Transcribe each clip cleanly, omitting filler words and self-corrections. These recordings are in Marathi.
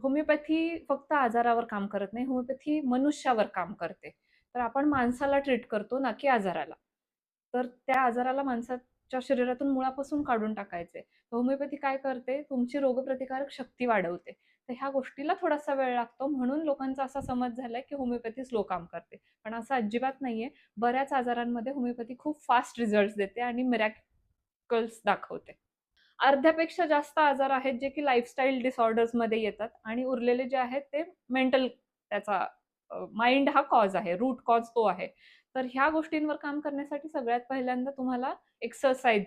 होमिओपॅथी फक्त आजारावर काम करत नाही, होमिओपॅथी मनुष्यावर काम करते. तर आपण माणसाला ट्रीट करतो ना की आजाराला. तर त्या आजाराला माणसाच्या शरीरातून मुळापासून काढून टाकायचंय. होमिओपॅथी काय करते? तुमची रोगप्रतिकारक शक्ती वाढवते. तर ह्या गोष्टीला थोडासा वेळ लागतो म्हणून लोकांचा असा समज झालाय की होमिओपॅथी स्लो काम करते. पण असं अजिबात नाहीये. बऱ्याच आजारांमध्ये होमिओपॅथी खूप फास्ट रिझल्ट्स देते आणि मिरॅकल्स दाखवते. अर्ध्यापेक्षा जास्त आजार आहेत जे की लाईफस्टाईल डिसऑर्डर्समध्ये येतात आणि उरलेले जे आहेत ते मेंटल त्याचा माइंड हा कॉज आहे, रूट कॉज तो आहे. तर ह्या गोष्टींवर काम करण्यासाठी सगळ्यात पहिल्यांदा तुम्हाला एक्सरसाइज,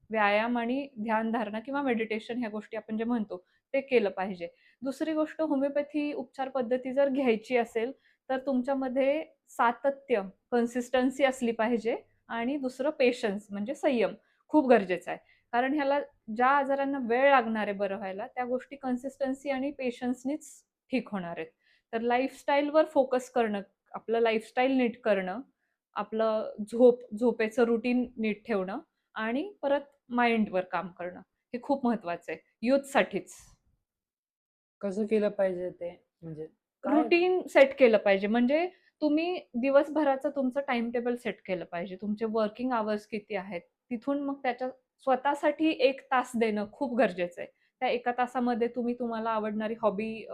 व्यायाम आणि ध्यानधारणा किंवा मेडिटेशन ह्या गोष्टी आपण जे म्हणतो ते केलं पाहिजे. दुसरी गोष्ट होमिओपॅथी उपचार पद्धती जर घ्यायची असेल, तर तुमच्यामध्ये सातत्य, कन्सिस्टन्सी असली पाहिजे आणि दुसरं पेशन्स म्हणजे संयम खूप गरजेचं आहे. कारण ह्याला ज्या आजारांना वेळ लागणार आहे बरं व्हायला, त्या गोष्टी कन्सिस्टन्सी आणि पेशन्सनीच ठीक होणार आहेत. तर लाईफस्टाईलवर फोकस करणं, आपलं लाईफस्टाईल नीट करणं, आपलं झोपेचं रुटीन नीट ठेवणं आणि परत माइंडवर काम करणं, हे खूप महत्वाचं आहे यूथसाठीच. कसं केलं पाहिजे ते? म्हणजे काय? रुटीन सेट केलं पाहिजे. म्हणजे तुम्ही दिवसभराचं तुमचं टाईम टेबल सेट केलं पाहिजे. तुमचे वर्किंग अवर्स किती आहेत? तिथून मग त्याच्या स्वतःसाठी 1 तास देणं खूप गरजेचं आहे. त्या 1 तासामध्ये तुम्ही तुम्हाला आवडणारी हॉबी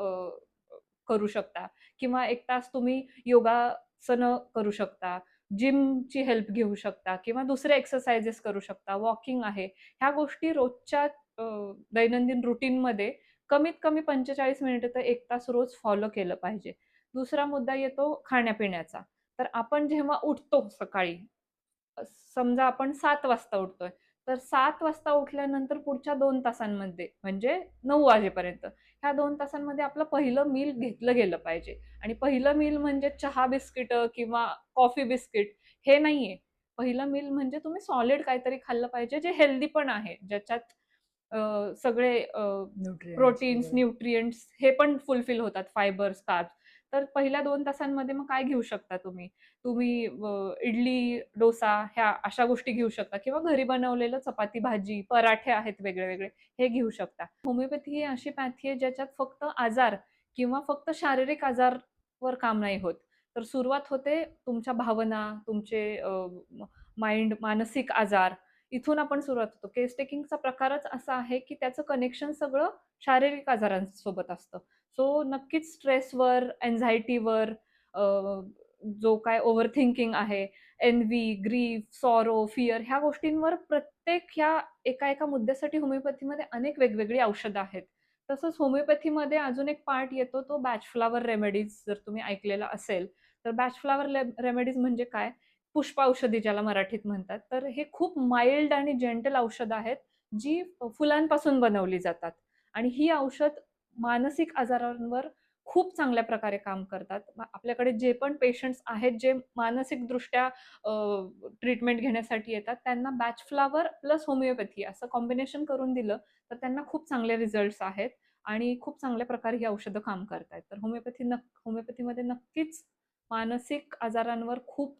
करू शकता किंवा 1 तास तुम्ही योगासनं करू शकता, जिमची हेल्प घेऊ शकता किंवा दुसरे एक्सरसाइजेस करू शकता, वॉकिंग आहे. ह्या गोष्टी रोजच्या दैनंदिन रुटीनमध्ये कमीत कमी 45 मिनिटं तर 1 तास रोज फॉलो केलं पाहिजे. दुसरा मुद्दा येतो खाण्यापिण्याचा. तर आपण जेव्हा उठतो सकाळी, समजा आपण 7 वाजता उठतोय, तर 7 वाजता उठल्यानंतर पुढच्या 2 तासांमध्ये म्हणजे 9 वाजेपर्यंत, ह्या 2 तासांमध्ये आपलं पहिलं मील घेतलं गेलं पाहिजे. आणि पहिलं मील म्हणजे चहा बिस्किटं किंवा कॉफी बिस्किट हे नाहीये. पहिलं मील म्हणजे तुम्ही सॉलिड काहीतरी खाल्लं पाहिजे, जे हेल्दी पण आहे. ज्याच्यात सगळे न्यूट्रिएंट्स प्रोटीन्स, वगैरे. न्यूट्रिएंट्स हे पण फुलफिल होतात, फायबर्स, कार्ब्स. तर पहिल्या 2 तासांमध्ये मग काय घेऊ शकता तुम्ही? तुम्ही इडली, डोसा ह्या अशा गोष्टी घेऊ शकता किंवा घरी बनवलेलं चपाती, भाजी, पराठे आहेत वेगळे-वेगळे, हे घेऊ शकता. होमिओपॅथी ही अशी पॅथी आहे ज्याच्यात फक्त आजार किंवा फक्त शारीरिक आजारवर काम नाही होत. तर सुरुवात होते तुमच्या भावना, तुमचे माइंड, मानसिक आजार इथून आपण सुरुवात होतो. केस टेकिंगचा प्रकारच असा आहे, की त्याचं कनेक्शन सगळं शारीरिक आजारांसोबत असतं. सो नक्कीच स्ट्रेसवर, अँक्झायटीवर जो काय ओव्हर थिंकिंग आहे, एन्व्ही, ग्रीफ, सॉरो, फिअर ह्या गोष्टींवर प्रत्येक ह्या एका-एका मुद्द्यासाठी होमिओपॅथीमध्ये अनेक वेगवेगळी औषधं आहेत. तसंच होमिओपॅथीमध्ये अजून एक पार्ट येतो तो बॅच फ्लॉवर रेमेडीज जर तुम्ही ऐकलेला असेल, तर बॅच फ्लॉवर रेमेडीज म्हणजे काय? पुष्पौषधी ज्याला मराठीत म्हणतात. तर हे खूप माईल्ड आणि जेंटल औषधं आहेत, जी फुलांपासून बनवली जातात आणि ही औषध मानसिक आजारांवर खूप चांगल्या प्रकारे काम करतात. आपल्याकडे जे पण पेशंट्स आहेत, जे मानसिकदृष्ट्या ट्रीटमेंट घेण्यासाठी येतात, त्यांना बॅच फ्लॉवर प्लस होमिओपॅथी असं कॉम्बिनेशन करून दिलं, तर त्यांना खूप चांगले रिझल्ट्स आहेत आणि खूप चांगल्या प्रकारे ही औषधं काम करतायत. तर होमिओपॅथीमध्ये नक्कीच मानसिक आजारांवर खूप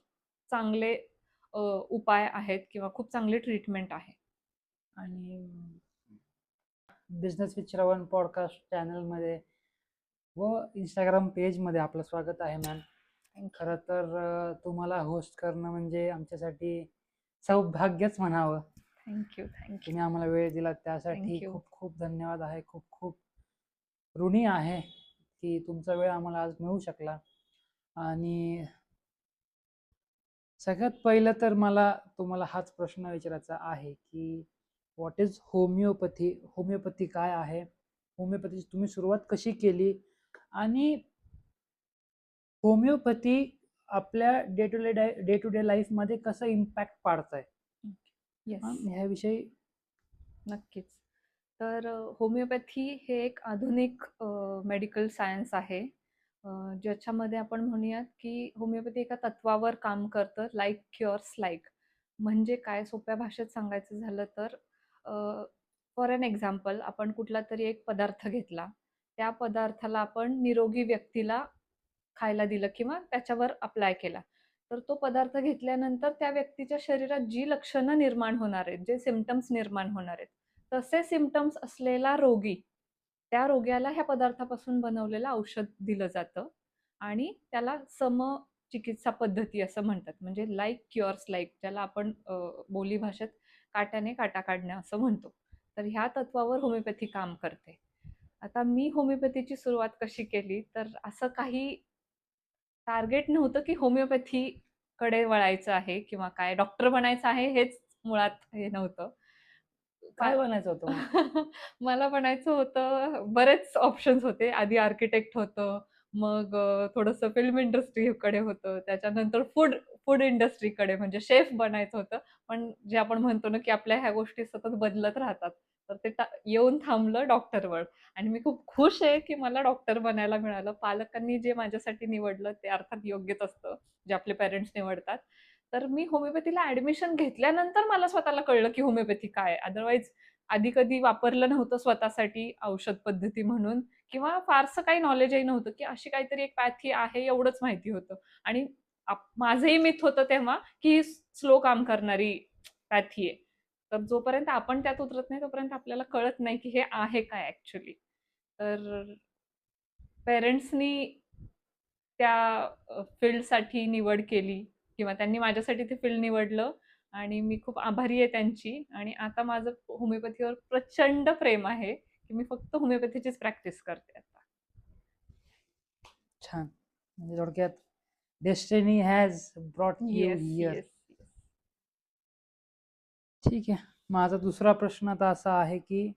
चांगले उपाय आहेत किंवा खूप चांगली ट्रीटमेंट आहे. आणि बिझनेस विथ श्रवण पॉडकास्ट चॅनलमध्ये व इंस्टाग्राम पेजमध्ये आपलं स्वागत आहे मॅम. खरं तर तुम्हाला होस्ट करणं म्हणजे आमच्यासाठी सौभाग्यच म्हणावं. थँक तुम्ही आम्हाला वेळ दिला त्यासाठी यू. खूप खूप धन्यवाद आहे. खूप खूप ऋणी आहे की तुमचा वेळ आम्हाला आज मिळू शकला. आणि सगळ्यात पहिलं तर मला तुम्हाला हाच प्रश्न विचारायचा आहे की व्हॉट इज होमिओपॅथी? होमिओपॅथी काय आहे? होमिओपॅथीची तुम्ही सुरुवात कशी केली? आणि होमिओपॅथी आपल्या डे टू डे लाईफमध्ये कसं इम्पॅक्ट पाडत आहे येस. ह्याविषयी. नक्कीच. तर होमिओपॅथी हे एक आधुनिक मेडिकल सायन्स आहे. ज्याच्यामध्ये आपण म्हणूयात, की होमिओपॅथी एका तत्वावर काम करतं, लाइक क्युअर्स लाइक. म्हणजे काय सोप्या भाषेत सांगायचं झालं तर फॉर एन एक्झाम्पल आपण कुठलातरी एक पदार्थ घेतला. त्या पदार्थाला आपण निरोगी व्यक्तीला खायला दिलं किंवा त्याच्यावर अप्लाय केला. तर तो पदार्थ घेतल्यानंतर त्या व्यक्तीच्या शरीरात जी लक्षणं निर्माण होणार आहेत, जे सिम्प्टम्स निर्माण होणार आहेत, तसे सिम्प्टम्स असलेला रोगी त्या रोग्याला ह्या पदार्थापासून बनवलेलं औषध दिलं जातं आणि त्याला समचिकित्सा पद्धती असं म्हणतात. म्हणजे लाइक क्युअर्स लाइक, ज्याला आपण बोलीभाषेत काट्याने काटा काढणं असं म्हणतो. तर ह्या तत्वावर होमिओपॅथी काम करते. आता मी होमिओपॅथीची सुरुवात कशी केली, तर असं काही टार्गेट नव्हतं, की होमिओपॅथीकडे वळायचं आहे किंवा काय डॉक्टर बनायचं आहे हेच मुळात हे नव्हतं. काय बनायचं होतं मग? मला बनायचं होतं, बरेच ऑप्शन्स होते. आधी आर्किटेक्ट होतं, मग थोडंसं फिल्म इंडस्ट्रीकडे होतं, त्याच्यानंतर फूड फूड इंडस्ट्रीकडे म्हणजे शेफ बनायचं होतं. पण जे आपण म्हणतो ना, की आपल्या ह्या गोष्टी सतत बदलत राहतात. तर ते येऊन थांबलं डॉक्टरवर आणि मी खूप खुश आहे, की मला डॉक्टर बनायला मिळालं. पालकांनी जे माझ्यासाठी निवडलं ते अर्थात योग्यच असतं, जे आपले पेरेंट्स निवडतात. तर मी होमिओपॅथीला ॲडमिशन घेतल्यानंतर मला स्वतःला कळलं, की होमिओपॅथी काय आहे. अदरवाईज आधी कधी वापरलं नव्हतं स्वतःसाठी औषध पद्धती म्हणून किंवा फारसं काही नॉलेजही नव्हतं, की अशी काहीतरी एक पॅथी आहे एवढंच माहिती होतं. आणि माझंही मिथ होतं तेव्हा, की ही स्लो काम करणारी पॅथी आहे. तर जोपर्यंत आपण त्यात उतरत नाही तोपर्यंत आपल्याला कळत नाही, की हे आहे काय ॲक्चुअली. तर पेरेंट्सनी त्या फील्डसाठी निवड केली किंवा त्यांनी माझ्यासाठी ते फील्ड निवडलं आणि मी खूप आभारी आहे त्यांची. आणि आता माझं होमिओपॅथीवर प्रचंड प्रेम आहे, की मी फक्त होमिओपॅथीचीच प्रॅक्टिस करते आता. छान. म्हणजे थोडक्यात destiny has brought you yes, here. Yes. ठीक आहे. माझा दुसरा प्रश्न आता असा आहे की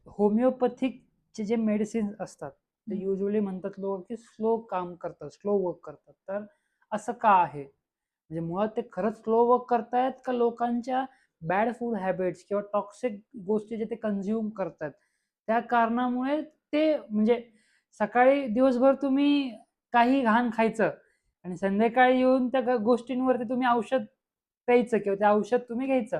होमिओपॅथिकचे जे मेडिसिन्स असतात ते युजली म्हणतात लोक की स्लो काम करतात, स्लो वर्क करतात. तर असं का आहे? म्हणजे मुळात ते खरंच स्लो वर्क करतायत का लोकांच्या बॅड फूड हॅबिट्स किंवा टॉक्सिक गोष्टी जे ते कन्झ्युम करतात त्या कारणामुळे ते म्हणजे सकाळी दिवसभर तुम्ही काही घाण खायचं आणि संध्याकाळी येऊन त्या गोष्टींवरती तुम्ही औषध प्यायचं किंवा ते औषध तुम्ही घ्यायचं,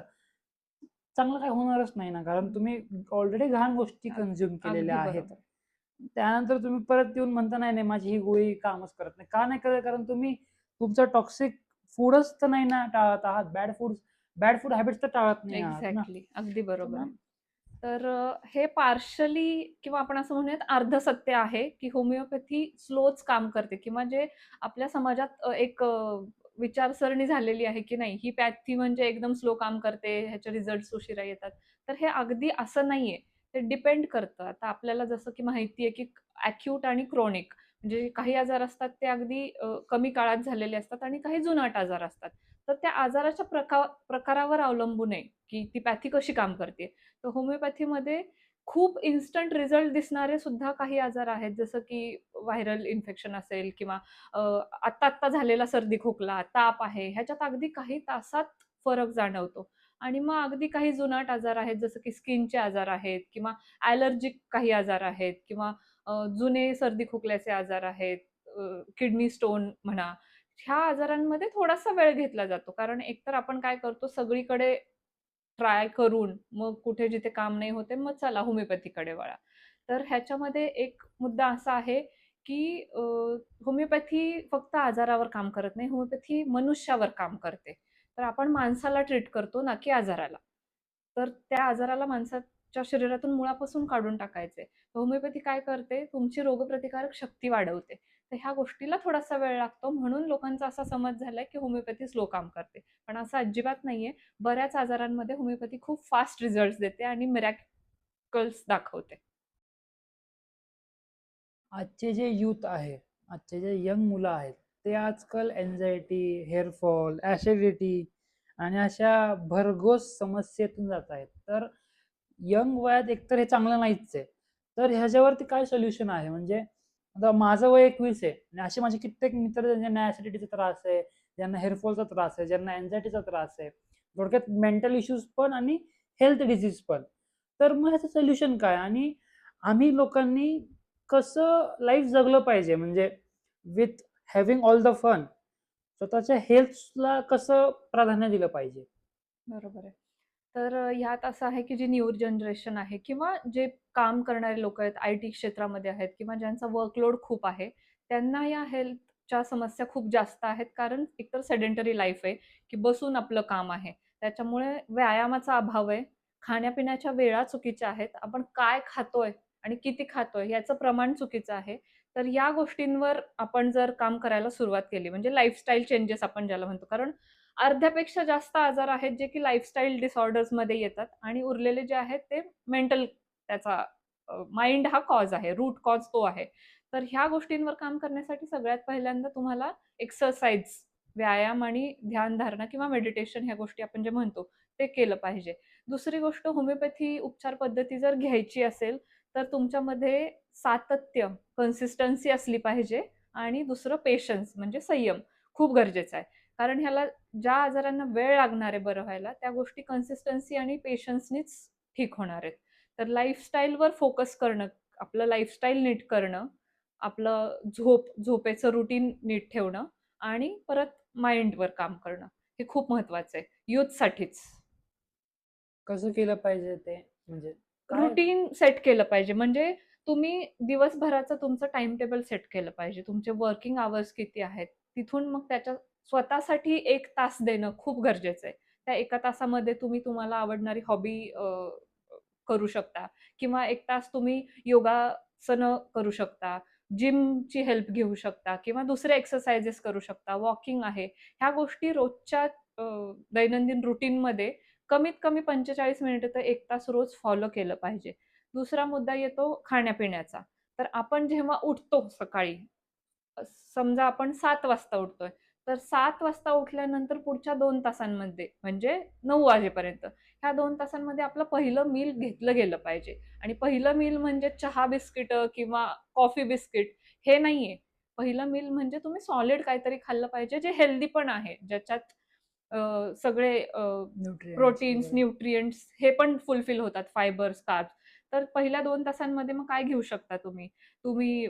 चांगलं काय होणारच नाही ना, कारण तुम्ही ऑलरेडी घाण गोष्टी कन्झ्युम केलेल्या अगदी आहेत. बरोबर. त्यानंतर तुम्ही परत येऊन म्हणता नाही नाही माझी ही गोळी कामच करत नाही. का नाही करत? कारण तुम्ही तुमचं टॉक्सिक फूडच तर नाही ना टाळत आहात, बॅड फूड हॅबिट्स तर टाळत नाही आहात ना. एक्झॅक्टली. अगदी तर बरोबर आहे. मॅम तर हे पार्शली किंवा आपण असं म्हणूयात अर्धसत्य आहे, की होमिओपॅथी स्लोच काम करते किंवा जे आपल्या समाजात एक विचारसरणी झालेली आहे, की नाही ही पॅथी म्हणजे एकदम स्लो काम करते, ह्याचे रिझल्ट्स उशिरा येतात. तर हे अगदी असं नाहीये. ते डिपेंड करतं. आता आपल्याला जसं की माहिती आहे, की अॅक्यूट आणि क्रोनिक म्हणजे काही आजार असतात ते अगदी कमी काळात झालेले असतात आणि काही जुनाट आजार असतात. तर त्या आजाराच्या प्रकारावर अवलंबून आहे, की ती पॅथी कशी काम करते. तर होमिओपॅथीमध्ये खूप इन्स्टंट रिझल्ट दिसणारे सुद्धा काही आजार आहेत, जसं की व्हायरल इन्फेक्शन असेल किंवा आत्ता-आत्ता झालेला सर्दी खोकला, ताप आहे, ह्याच्यात अगदी काही तासात फरक जाणवतो. आणि मग अगदी काही जुनाट आजार आहेत, जसं की स्किनचे आजार आहेत किंवा ॲलर्जिक काही आजार आहेत किंवा जुने सर्दी खोकल्याचे आजार आहेत, किडनी स्टोन म्हणा. ह्या आजारांमध्ये थोडासा वेळ घेतला जातो. कारण एकतर आपण काय करतो सगळीकडे ट्राय करून मग कुठे जिथे काम नाही होते, मग चला होमिओपॅथीकडे वळा. तर ह्याच्यामध्ये एक मुद्दा असा आहे, की होमिओपॅथी फक्त आजारावर काम करत नाही, होमिओपॅथी मनुष्यावर काम करते. तर आपण माणसाला ट्रीट करतो ना, की आजाराला. तर त्या आजाराला माणसाच्या शरीरातून मुळापासून काढून टाकायचंय. होमिओपॅथी काय करते, तुमची रोगप्रतिकारक शक्ती वाढवते. तर ह्या गोष्टीला थोडासा वेळ लागतो म्हणून लोकांचा असा समज झालाय, की होमिओपॅथी स्लो काम करते. पण असं अजिबात नाहीये. बऱ्याच आजारांमध्ये होमिओपॅथी खूप फास्ट रिझल्ट्स देते आणि मिरॅकल्स दाखवते. आजचे जे यूथ आहे, आजचे जे यंग मुलं आहेत, ते आजकाल एन्झायटी, हेअरफॉल, ॲसिडिटी आणि अशा भरघोस समस्येतून जात आहेत. तर यंग वयात एकतर हे चांगलं नाहीच आहे. तर ह्याच्यावरती काय सोल्युशन आहे? म्हणजे आता माझं वय 21 आहे आणि असे माझे कित्येक मित्र ज्यांना ॲसिडिटीचा त्रास आहे, ज्यांना हेअरफॉलचा त्रास आहे, ज्यांना एन्झायटीचा त्रास आहे, थोडक्यात मेंटल इश्यूज पण आणि हेल्थ डिसीज पण. तर मग ह्याचं सोल्युशन काय? आणि आम्ही लोकांनी कसं लाईफ जगलं पाहिजे, म्हणजे with having all the fun स्वतःच्या हेल्थला कसं प्राधान्य दिलं पाहिजे? बरोबर आहे. तर ह्यात असं आहे, की जी न्यू जनरेशन आहे किंवा जे काम करणारे लोकं आहेत, आय-टी क्षेत्रामध्ये आहेत किंवा ज्यांचा वर्कलोड खूप आहे, त्यांना या हेल्थच्या समस्या खूप जास्त आहेत. कारण एकतर सेडेंटरी लाईफ आहे, की बसून आपलं काम आहे. त्याच्यामुळे व्यायामाचा अभाव आहे. खाण्यापिण्याच्या वेळा चुकीच्या आहेत. आपण काय खातोय आणि किती खातोय याचं प्रमाण चुकीचं आहे. तर या गोष्टींवर आपण जर काम करायला सुरुवात केली म्हणजे लाईफस्टाईल चेंजेस आपण ज्याला म्हणतो. कारण अर्ध्यापेक्षा जास्त आजार आहेत जे की लाईफस्टाईल डिसऑर्डर्समध्ये येतात आणि उरलेले जे आहेत ते मेंटल त्याचा माइंड हा कॉज आहे, रूट कॉज तो आहे. तर ह्या गोष्टींवर काम करण्यासाठी सगळ्यात पहिल्यांदा तुम्हाला एक्सरसाइज, व्यायाम आणि ध्यानधारणा किंवा मेडिटेशन ह्या गोष्टी आपण जे म्हणतो ते केलं पाहिजे. दुसरी गोष्ट होमिओपॅथी उपचार पद्धती जर घ्यायची असेल, तर तुमच्यामध्ये सातत्य, कन्सिस्टन्सी असली पाहिजे आणि दुसरं पेशन्स म्हणजे संयम खूप गरजेचं आहे. कारण ह्याला ज्या आजारांना वेळ लागणार आहे बरं व्हायला, त्या गोष्टी कन्सिस्टन्सी आणि पेशन्सनीच ठीक होणार आहेत. तर लाईफस्टाईलवर फोकस करणं, आपलं लाईफस्टाईल नीट करणं, आपलं झोपेचं रुटीन नीट ठेवणं आणि परत माइंडवर काम करणं, हे खूप महत्वाचं आहे यूथसाठीच. कसं केलं पाहिजे ते म्हणजे काय? रुटीन सेट केलं पाहिजे. म्हणजे तुम्ही दिवसभराचं तुमचं टाईम टेबल सेट केलं पाहिजे. तुमचे वर्किंग अवर्स किती आहेत? तिथून मग त्याच्या स्वतःसाठी 1 तास देणं खूप गरजेचं आहे. त्या 1 तासामध्ये तुम्ही तुम्हाला आवडणारी हॉबी करू शकता किंवा 1 तास तुम्ही योगासनं करू शकता. जिमची हेल्प घेऊ शकता किंवा दुसरे एक्सरसाइजेस करू शकता. वॉकिंग आहे. ह्या गोष्टी रोजच्या अ, दैनंदिन रुटीनमध्ये कमीत कमी 45 मिनिटं तर 1 तास रोज फॉलो केलं पाहिजे. दुसरा मुद्दा येतो खाण्यापिण्याचा. तर आपण जेव्हा उठतो सकाळी, समजा आपण 7 वाजता उठतोय, तर 7 वाजता उठल्यानंतर पुढच्या 2 तासांमध्ये म्हणजे 9 वाजेपर्यंत, ह्या 2 तासांमध्ये आपलं पहिलं मील घेतलं गेलं पाहिजे. आणि पहिलं मील म्हणजे चहा बिस्किटं किंवा कॉफी बिस्किट हे नाहीये. पहिलं मील म्हणजे तुम्ही सॉलिड काहीतरी खाल्लं पाहिजे, जे हेल्दी पण आहे. ज्याच्यात सगळे न्यूट्रिएंट्स प्रोटीन्स, वगैरे. न्यूट्रिएंट्स हे पण फुलफिल होतात, फायबर्स, कार्ब्स. तर पहिल्या 2 तासांमध्ये मग काय घेऊ शकता तुम्ही? तुम्ही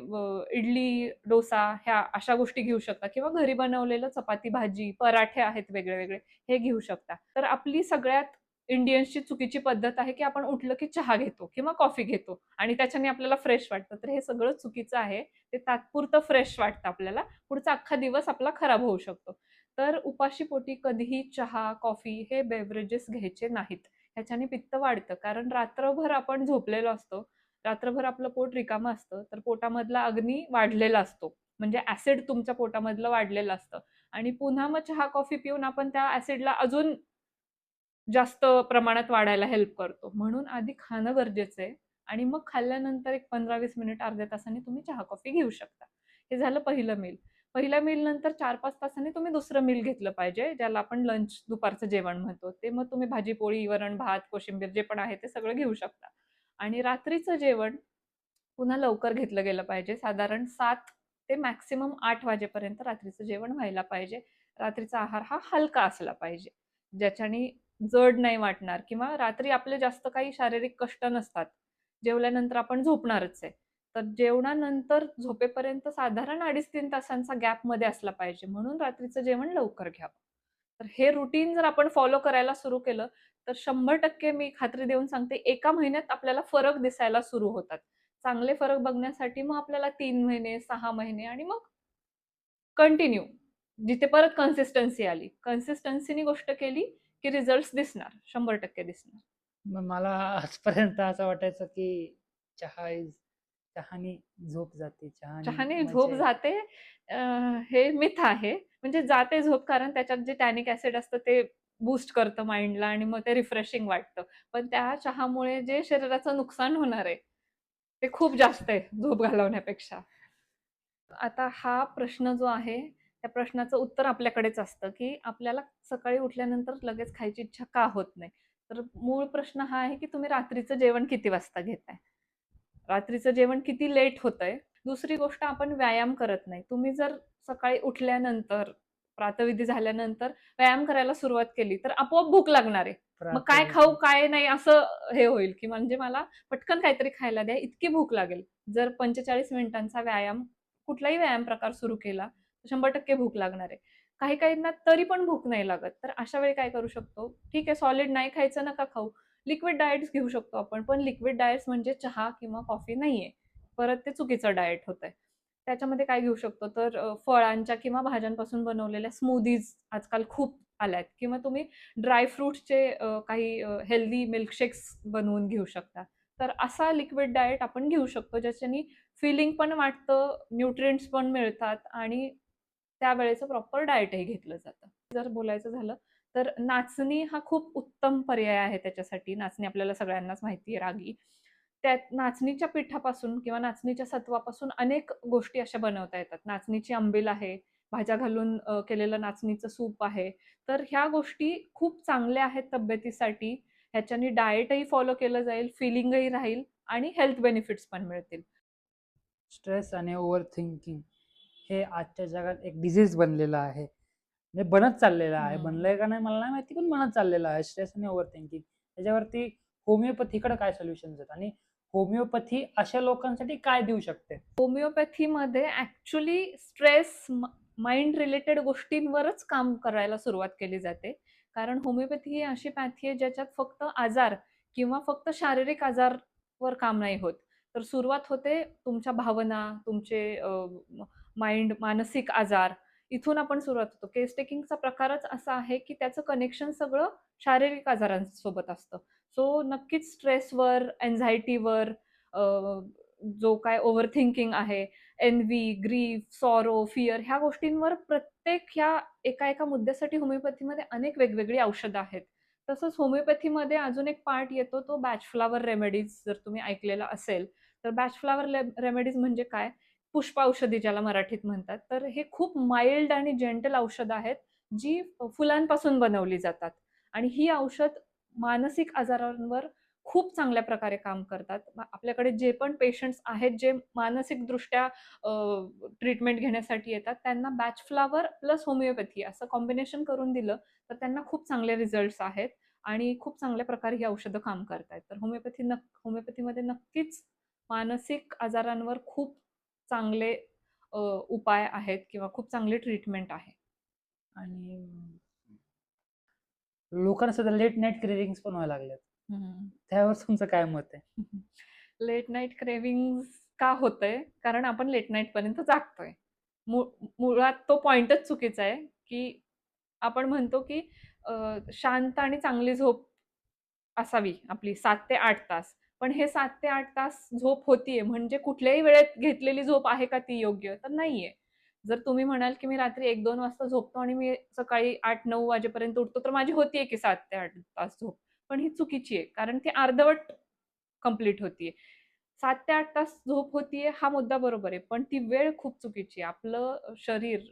इडली, डोसा ह्या अशा गोष्टी घेऊ शकता किंवा घरी बनवलेलं चपाती, भाजी, पराठे आहेत वेगळे-वेगळे, हे घेऊ शकता. तर आपली सगळ्यात इंडियन्सची चुकीची पद्धत आहे, की आपण उठलं की चहा घेतो किंवा कॉफी घेतो आणि त्याच्याने आपल्याला फ्रेश वाटतं. तर हे सगळं चुकीचं आहे. ते तात्पुरतं फ्रेश वाटतं आपल्याला. पुढचा अख्खा दिवस आपला खराब होऊ शकतो. तर उपाशीपोटी कधीही चहा, कॉफी हे बेव्हरेजेस घ्यायचे नाहीत. ह्याच्याने पित्त वाढतं. कारण रात्रभर आपण झोपलेलो असतो. रात्रभर आपलं पोट रिकामं असतं. तर पोटामधला अग्नी वाढलेला असतो. म्हणजे ॲसिड तुमच्या पोटामधलं वाढलेलं असतं आणि पुन्हा मग चहा, कॉफी पिऊन आपण त्या ॲसिडला अजून जास्त प्रमाणात वाढायला हेल्प करतो. म्हणून आधी खाणं गरजेचं आहे आणि मग खाल्ल्यानंतर एक 15-20 मिनिट, अर्ध्या तासाने तुम्ही चहा, कॉफी घेऊ शकता. हे झालं पहिलं मील. पहिल्या मीलनंतर 4-5 तासांनी तुम्ही दुसरं मील घेतलं पाहिजे, ज्याला आपण लंच, दुपारचं जेवण म्हणतो. ते मग तुम्ही भाजी-पोळी, वरण-भात, कोशिंबीर जे पण आहे ते सगळं घेऊ शकता. आणि रात्रीचं जेवण पुन्हा लवकर घेतलं गेलं पाहिजे. साधारण 7 ते मॅक्सिमम 8 वाजेपर्यंत रात्रीचं जेवण व्हायला पाहिजे. रात्रीचा आहार हा हलका असला पाहिजे. ज्याच्याने जड नाही वाटणार किंवा रात्री आपले जास्त काही शारीरिक कष्ट नसतात. जेवल्यानंतर आपण झोपणारच आहे. तर जेवणानंतर झोपेपर्यंत साधारण 2.5-3 तासांचा गॅपमध्ये असला पाहिजे. म्हणून रात्रीचं जेवण लवकर घ्यावं. तर हे रुटीन जर आपण फॉलो करायला सुरू केलं, तर 100% मी खात्री देऊन सांगते, एका महिन्यात आपल्याला फरक दिसायला सुरू होतात. चांगले फरक बघण्यासाठी मग आपल्याला 3 महिने, 6 महिने आणि मग कंटिन्यू. जिथे परत कन्सिस्टन्सी आली. कन्सिस्टन्सीनी गोष्ट केली, की रिझल्ट्स दिसणार. 100% दिसणार. मग मला आजपर्यंत असं वाटायचं की चहा इज चहानी झोप जाते, चहानी चहाने मजा झोप येते. जाते अ, हे मिथ आहे. म्हणजे जाते झोप कारण त्याच्यात जे टॅनिक ॲसिड असतं ते बूस्ट करतं माइंडला आणि मग ते रिफ्रेशिंग वाटतं. पण त्या चहामुळे जे शरीराचं नुकसान होणार आहे, ते खूप जास्त आहे झोप घालवण्यापेक्षा. आता हा प्रश्न जो आहे, त्या प्रश्नाचं उत्तर आपल्याकडेच असतं, की आपल्याला सकाळी उठल्यानंतर लगेच खायची इच्छा का होत नाही? तर मूळ प्रश्न हा आहे, की तुम्ही रात्रीचं जेवण किती वाजता घेताय? रात्रीचं जेवण किती लेट होतंय? दुसरी गोष्ट आपण व्यायाम करत नाही. तुम्ही जर सकाळी उठल्यानंतर, प्रातःविधी झाल्यानंतर व्यायाम करायला सुरुवात केली, तर आपोआप भूक लागणार आहे. मग काय खाऊ, प्रातःविधी. काय नाही असं हे होईल, की म्हणजे मला पटकन काहीतरी खायला द्या, इतकी भूक लागेल. जर 45 मिनिटांचा व्यायाम, कुठलाही व्यायाम प्रकार सुरू केला, तर 100% भूक लागणार आहे. काही-काहींना तरी पण भूक नाही लागत. तर अशा वेळी काय करू शकतो? ठीक आहे, सॉलिड नाही खायचं, नका खाऊ. लिक्विड डाएट्स घेऊ शकतो आपण. पण लिक्विड डाएट्स म्हणजे चहा किंवा कॉफी नाहीये. परत ते चुकीचं डाएट होतंय. त्याच्यामध्ये काय घेऊ शकतो तर फळांच्या किंवा भाज्यांपासून बनवलेल्या स्मूदीज आजकाल खूप आल्यात किंवा तुम्ही ड्राय फ्रुट्सचे काही हेल्दी मिल्कशेक्स बनवून घेऊ शकता. तर असा लिक्विड डाएट आपण घेऊ शकतो, ज्याच्यानी फिलिंग पण वाटतं, न्यूट्रिएंट्स पण मिळतात आणि त्यावेळेचं प्रॉपर डाएटही घेतलं जातं. जर बोलायचं झालं तर नाचणी हा खूप उत्तम पर्याय आहे त्याच्यासाठी. नाचणी आपल्याला सगळ्यांनाच माहिती आहे रागी. त्यात नाचणीच्या पिठापासून किंवा नाचणीच्या सत्वापासून अनेक गोष्टी अशा बनवता येतात. नाचणीची आंबील आहे, भाज्या घालून केलेलं नाचणीचं सूप आहे. तर ह्या गोष्टी खूप चांगल्या आहेत तब्येतीसाठी. ह्याच्याने डाएटही फॉलो केलं जाईल, फिलिंगही राहील आणि हेल्थ बेनिफिट्स पण मिळतील. स्ट्रेस आणि ओव्हर थिंकिंग हे आजच्या जगात एक डिझीज बनलेलं आहे. म्हणजे बनत चाललेलं आहे. बनलंय का नाही मला नाही माहिती, पण बनत चाललेलं आहे स्ट्रेस आणि ओव्हर थिंकिंग. त्याच्यावरती होमिओपॅथीकडे काय सोल्युशन्स आहेत आणि होमिओपॅथी अशा लोकांसाठी काय देऊ शकते? होमिओपॅथीमध्ये ॲक्चुअली स्ट्रेस, माइंड रिलेटेड गोष्टींवरच काम करायला सुरुवात केली जाते. कारण होमिओपॅथी ही अशी पॅथी आहे ज्याच्यात फक्त आजार किंवा फक्त शारीरिक आजारवर काम नाही होत. तर सुरुवात होते तुमच्या भावना, तुमचे माइंड, मानसिक आजार इथून आपण सुरुवात होतो. केस टेकिंगचा प्रकारच असा आहे, की त्याचं कनेक्शन सगळं शारीरिक आजारांसोबत असतं. सो नक्कीच स्ट्रेसवर, अँक्झायटीवर, जो काय ओव्हर थिंकिंग आहे, एन्व्ही, ग्रीफ, सॉरो, फिअर ह्या गोष्टींवर प्रत्येक ह्या एका-एका मुद्द्यासाठी होमिओपॅथीमध्ये अनेक वेगवेगळी औषधं आहेत. तसंच होमिओपॅथीमध्ये अजून एक पार्ट येतो तो बॅच फ्लॉवर रेमेडीज जर तुम्ही ऐकलेला असेल, तर बॅच फ्लॉवर रेमेडीज म्हणजे काय? पुष्पौषधी ज्याला मराठीत म्हणतात. तर हे खूप माईल्ड आणि जेंटल औषधं आहेत, जी फुलांपासून बनवली जातात आणि ही औषध मानसिक आजारांवर खूप चांगल्या प्रकारे काम करतात. आपल्याकडे जे पण पेशंट्स आहेत, जे मानसिकदृष्ट्या ट्रीटमेंट घेण्यासाठी येतात, त्यांना बॅच फ्लॉवर प्लस होमिओपॅथी असं कॉम्बिनेशन करून दिलं, तर त्यांना खूप चांगले रिझल्ट्स आहेत आणि खूप चांगल्या प्रकारे ही औषधं काम करतायत. तर होमिओपॅथीमध्ये नक्कीच मानसिक आजारांवर खूप चांगले उपाय आहेत किंवा खूप चांगली ट्रीटमेंट आहे. आणि लोकांना सध्या लेट नाईट क्रेव्हिंग्स पण व्हायला लागल्यात. त्यावर तुमचं काय मत आहे? लेट नाईट क्रेव्हिंग्ज का होतंय? कारण आपण लेट नाईटपर्यंत जागतोय. मु मुळात तो पॉइंटच चुकीचा आहे, की आपण म्हणतो, की शांत आणि चांगली झोप असावी आपली 7 ते 8 तास. पण हे 7 ते 8 तास झोप होतीये म्हणजे कुठल्याही वेळेत घेतलेली झोप आहे का ती योग्य? तर नाहीये. जर तुम्ही म्हणाल, की मी रात्री 1-2 वाजता झोपतो आणि मी सकाळी 8-9 वाजेपर्यंत उठतो, तर माझी होतीये की 7 ते 8 तास झोप. पण ही चुकीची आहे. कारण ती अर्धवट कंप्लीट होतीये. 7 ते 8 तास झोप होतीये हा मुद्दा बरोबर आहे. पण ती वेळ खूप चुकीची आहे. आपलं शरीर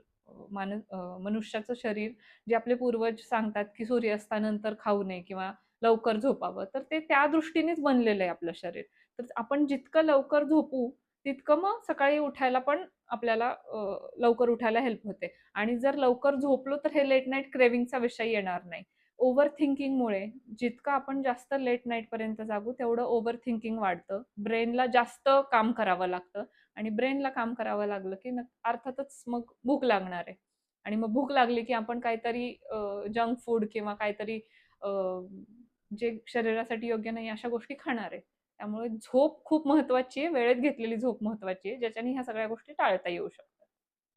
मनुष्याचं शरीर जे आपले पूर्वज सांगतात, की सूर्यास्तानंतर खाऊ नये किंवा लवकर झोपावं. तर ते त्या दृष्टीनेच बनलेलं आहे आपलं शरीर. तर आपण जितकं लवकर झोपू, तितकं मग सकाळी उठायला पण आपल्याला लवकर उठायला हेल्प होते. आणि जर लवकर झोपलो तर हे लेट नाईट क्रेव्हिंगचा विषय येणार नाही. ओव्हर थिंकिंगमुळे जितकं आपण जास्त लेट नाईटपर्यंत जागू, तेवढं ओव्हर थिंकिंग वाढतं. ब्रेनला जास्त काम करावं लागतं आणि ब्रेनला काम करावं लागलं, की अर्थातच मग भूक लागणार आहे. आणि मग भूक लागली, की आपण काहीतरी जंक फूड किंवा काहीतरी अ, जे शरीरासाठी योग्य नाही अशा गोष्टी खाणार आहे. त्यामुळे झोप खूप महत्त्वाची आहे. वेळेत घेतलेली झोप महत्त्वाची आहे, ज्याच्याने ह्या सगळ्या गोष्टी टाळता येऊ शकतात.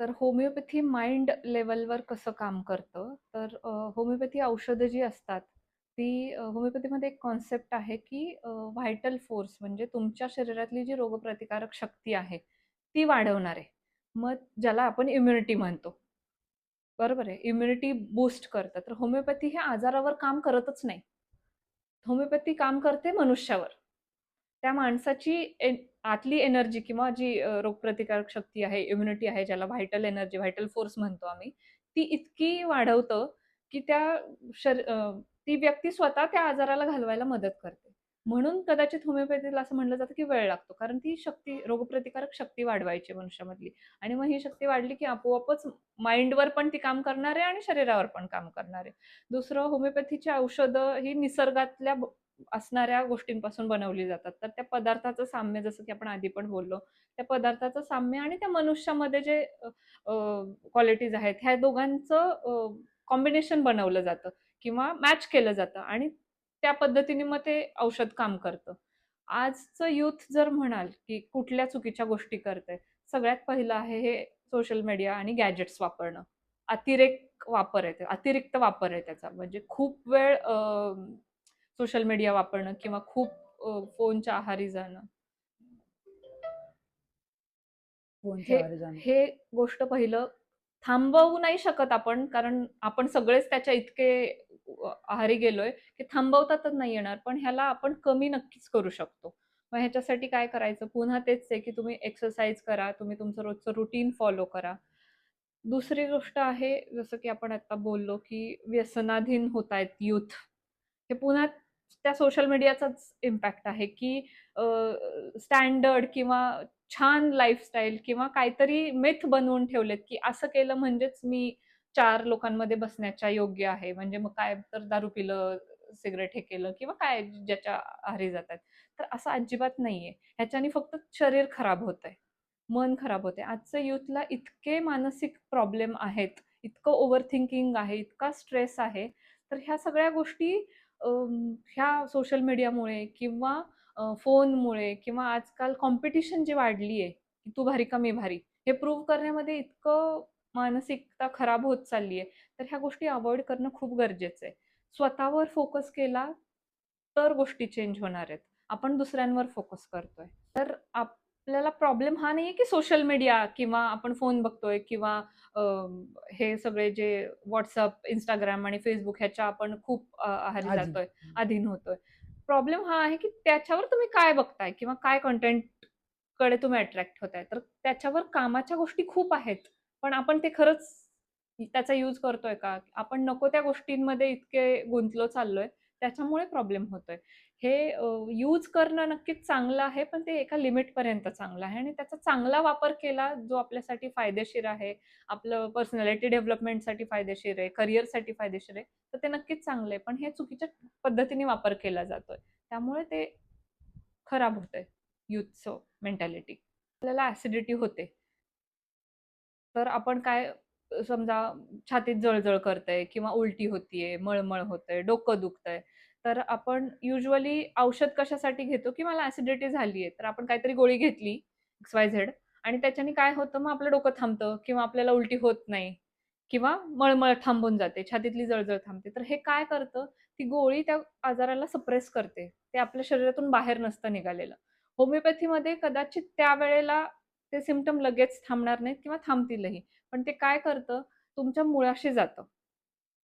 तर होमिओपॅथी माइंड लेव्हलवर कसं काम करतं? तर होमिओपॅथी औषधं जी असतात, ती होमिओपॅथीमध्ये एक कॉन्सेप्ट आहे, की व्हायटल फोर्स म्हणजे तुमच्या शरीरातली जी रोगप्रतिकारक शक्ती आहे, ती वाढवणारे. मग ज्याला आपण इम्युनिटी म्हणतो. बरोबर आहे. इम्युनिटी बूस्ट करतं. तर होमिओपॅथी हे आजारावर काम करतच नाही. होमिओपॅथी काम करते मनुष्यावर. त्या माणसाची आतली एनर्जी किंवा जी रोगप्रतिकारक शक्ती आहे, इम्युनिटी आहे, ज्याला व्हायटल एनर्जी, व्हायटल फोर्स म्हणतो आम्ही, ती इतकी वाढवतं, की ती व्यक्ती स्वतः त्या आजाराला घालवायला मदत करते. म्हणून कदाचित होमिओपॅथीला असं म्हटलं जातं, की वेळ लागतो. कारण ती शक्ती रोगप्रतिकारक शक्ती वाढवायची मनुष्यामधली आणि मग ही शक्ती वाढली, की आपोआपच माइंडवर पण ती काम करणार आहे आणि शरीरावर पण काम करणार आहे. दुसरं होमिओपॅथीची औषधं ही निसर्गातल्या असणाऱ्या गोष्टींपासून बनवली जातात. तर त्या पदार्थाचं साम्य जसं की आपण आधी पण बोललो, त्या पदार्थाचं साम्य आणि त्या मनुष्यामध्ये जे क्वालिटीज आहेत, ह्या दोघांचं कॉम्बिनेशन बनवलं जातं किंवा मॅच केलं जातं आणि त्या पद्धतीने मग ते औषध काम करतं. आजचं युथ जर म्हणाल, की कुठल्या चुकीच्या गोष्टी करतंय, सगळ्यात पहिलं आहे हे सोशल मीडिया आणि गॅजेट्स वापरणं. अतिरिक्त वापर आहे त्याचा. म्हणजे खूप वेळ सोशल मीडिया वापरणं किंवा खूप फोनच्या आहारी जाणं. फोनच्या हे आहारी जाणं. हे गोष्ट पहिलं थांबवू नाही शकत आपण, कारण आपण सगळेच त्याच्या इतके आहारी गेलोय, की थांबवता तर नाही येणार. पण ह्याला आपण कमी नक्कीच करू शकतो. मग ह्याच्यासाठी काय करायचं? पुन्हा तेच आहे, की तुम्ही एक्सरसाइज करा, तुम्ही तुमचं रोजचं रुटीन फॉलो करा. दुसरी गोष्ट आहे, जसं की आपण आता बोललो, की व्यसनाधीन होतायत यूथ. हे पुन्हा त्या सोशल मीडियाचाच इम्पॅक्ट आहे, की स्टँडर्ड किंवा छान लाईफस्टाईल किंवा काहीतरी मिथ बनवून ठेवलेत, की असं केलं म्हणजेच मी 4 लोकांमध्ये बसण्याच्या योग्य आहे. म्हणजे मग काय तर दारू पिलं, सिगारेट हे केलं किंवा काय ज्याच्या आहारी जातात. तर असं अजिबात नाहीये. ह्याच्याने फक्त शरीर खराब होतंय, मन खराब होतंय. आजच्या यूथला इतके मानसिक प्रॉब्लेम आहेत, इतकं ओव्हर थिंकिंग आहे, इतका स्ट्रेस आहे. तर ह्या सगळ्या गोष्टी ह्या सोशल मीडियामुळे किंवा फोनमुळे किंवा आजकाल कॉम्पिटिशन जी वाढली आहे, की तू भारी का मी भारी, हे प्रूव्ह करण्यामध्ये इतकं मानसिकता खराब होत चालली आहे. तर ह्या गोष्टी अव्हॉइड करणं खूप गरजेचं आहे. स्वतःवर फोकस केला, तर गोष्टी चेंज होणार आहेत. आपण दुसऱ्यांवर फोकस करतोय. तर आपल्याला प्रॉब्लेम हा नाहीये, की सोशल मीडिया किंवा आपण फोन बघतोय किंवा अ, हे सगळे जे WhatsApp, Instagram आणि Facebook ह्याच्या आपण खूप आहारी आधी. जातोय, अधीन होतोय. प्रॉब्लेम हा आहे, की त्याच्यावर तुम्ही काय बघताय किंवा काय कंटेंटकडे तुम्ही अट्रॅक्ट होताय. तर त्याच्यावर कामाच्या गोष्टी खूप आहेत. पण आपण ते खरंच त्याचा यूज करतोय का? आपण नको त्या गोष्टींमध्ये इतके गुंतलो चाललोय, त्याच्यामुळे प्रॉब्लेम होतोय. हे यूज करणं नक्कीच चांगलं आहे, पण ते एका लिमिटपर्यंत चांगलं आहे आणि त्याचा चांगला वापर केला, जो आपल्यासाठी फायदेशीर आहे, आपलं पर्सनॅलिटी डेव्हलपमेंटसाठी फायदेशीर आहे, करिअरसाठी फायदेशीर आहे, तर ते नक्कीच चांगलं आहे. पण हे चुकीच्या पद्धतीने वापर केला जातोय. त्यामुळे ते खराब होतंय यूथचं मेंटॅलिटी. आपल्याला ॲसिडिटी होते. तर आपण काय समजा छातीत जळजळ करतंय किंवा उलटी होतीये, मळमळ होतंय, डोकं दुखतंय. तर आपण युजुअली औषध कशासाठी घेतो, की मला ॲसिडिटी झालीये. तर आपण काहीतरी गोळी घेतली XYZ आणि त्याच्याने काय होतं, मग आपलं डोकं थांबतं किंवा आपल्याला उलटी होत नाही किंवा मळमळ थांबून जाते, छातीतली जळजळ थांबते. तर हे काय करतं, ती गोळी त्या आजाराला सप्रेस करते. ते आपल्या शरीरातून बाहेर नसतं निघालेलं. होमिओपॅथीमध्ये कदाचित त्यावेळेला ते सिम्प्टम लगेच थांबणार नाहीत किंवा थांबतीलही. पण ते काय करतं, तुमच्या मुळाशी जातं.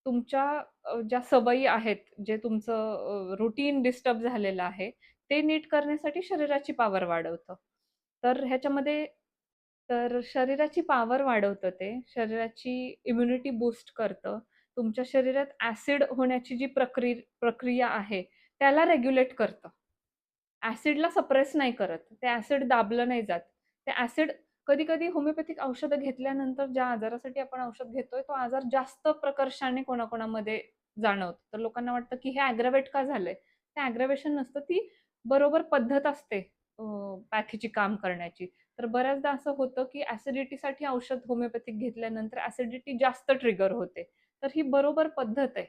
तुमच्या ज्या सवयी आहेत, जे तुमचं रुटीन डिस्टर्ब झालेलं आहे, ते नीट करण्यासाठी शरीराची पॉवर वाढवतं. तर ह्याच्यामध्ये तर शरीराची पॉवर वाढवतं ते, शरीराची इम्युनिटी बूस्ट करतं. तुमच्या शरीरात ॲसिड होण्याची जी प्रक्रिया आहे, त्याला रेग्युलेट करतं. ॲसिडला सप्रेस नाही करत. ते ॲसिड दाबलं नाही जात. ते ॲसिड कधी-कधी होमिओपॅथिक औषधं घेतल्यानंतर ज्या आजारासाठी आपण औषध घेतोय, तो आजार जास्त प्रकर्षाने कोणाकोणामध्ये जाणवतो. तर लोकांना वाटतं, की हे अग्रवेट का झालंय? ते अग्रवेशन नसतं. ती बरोबर पद्धत असते पॅथीची काम करण्याची. तर बऱ्याचदा असं होतं, की ॲसिडिटीसाठी औषध होमिओपॅथिक घेतल्यानंतर ॲसिडिटी जास्त ट्रिगर होते. तर ही बरोबर पद्धत आहे.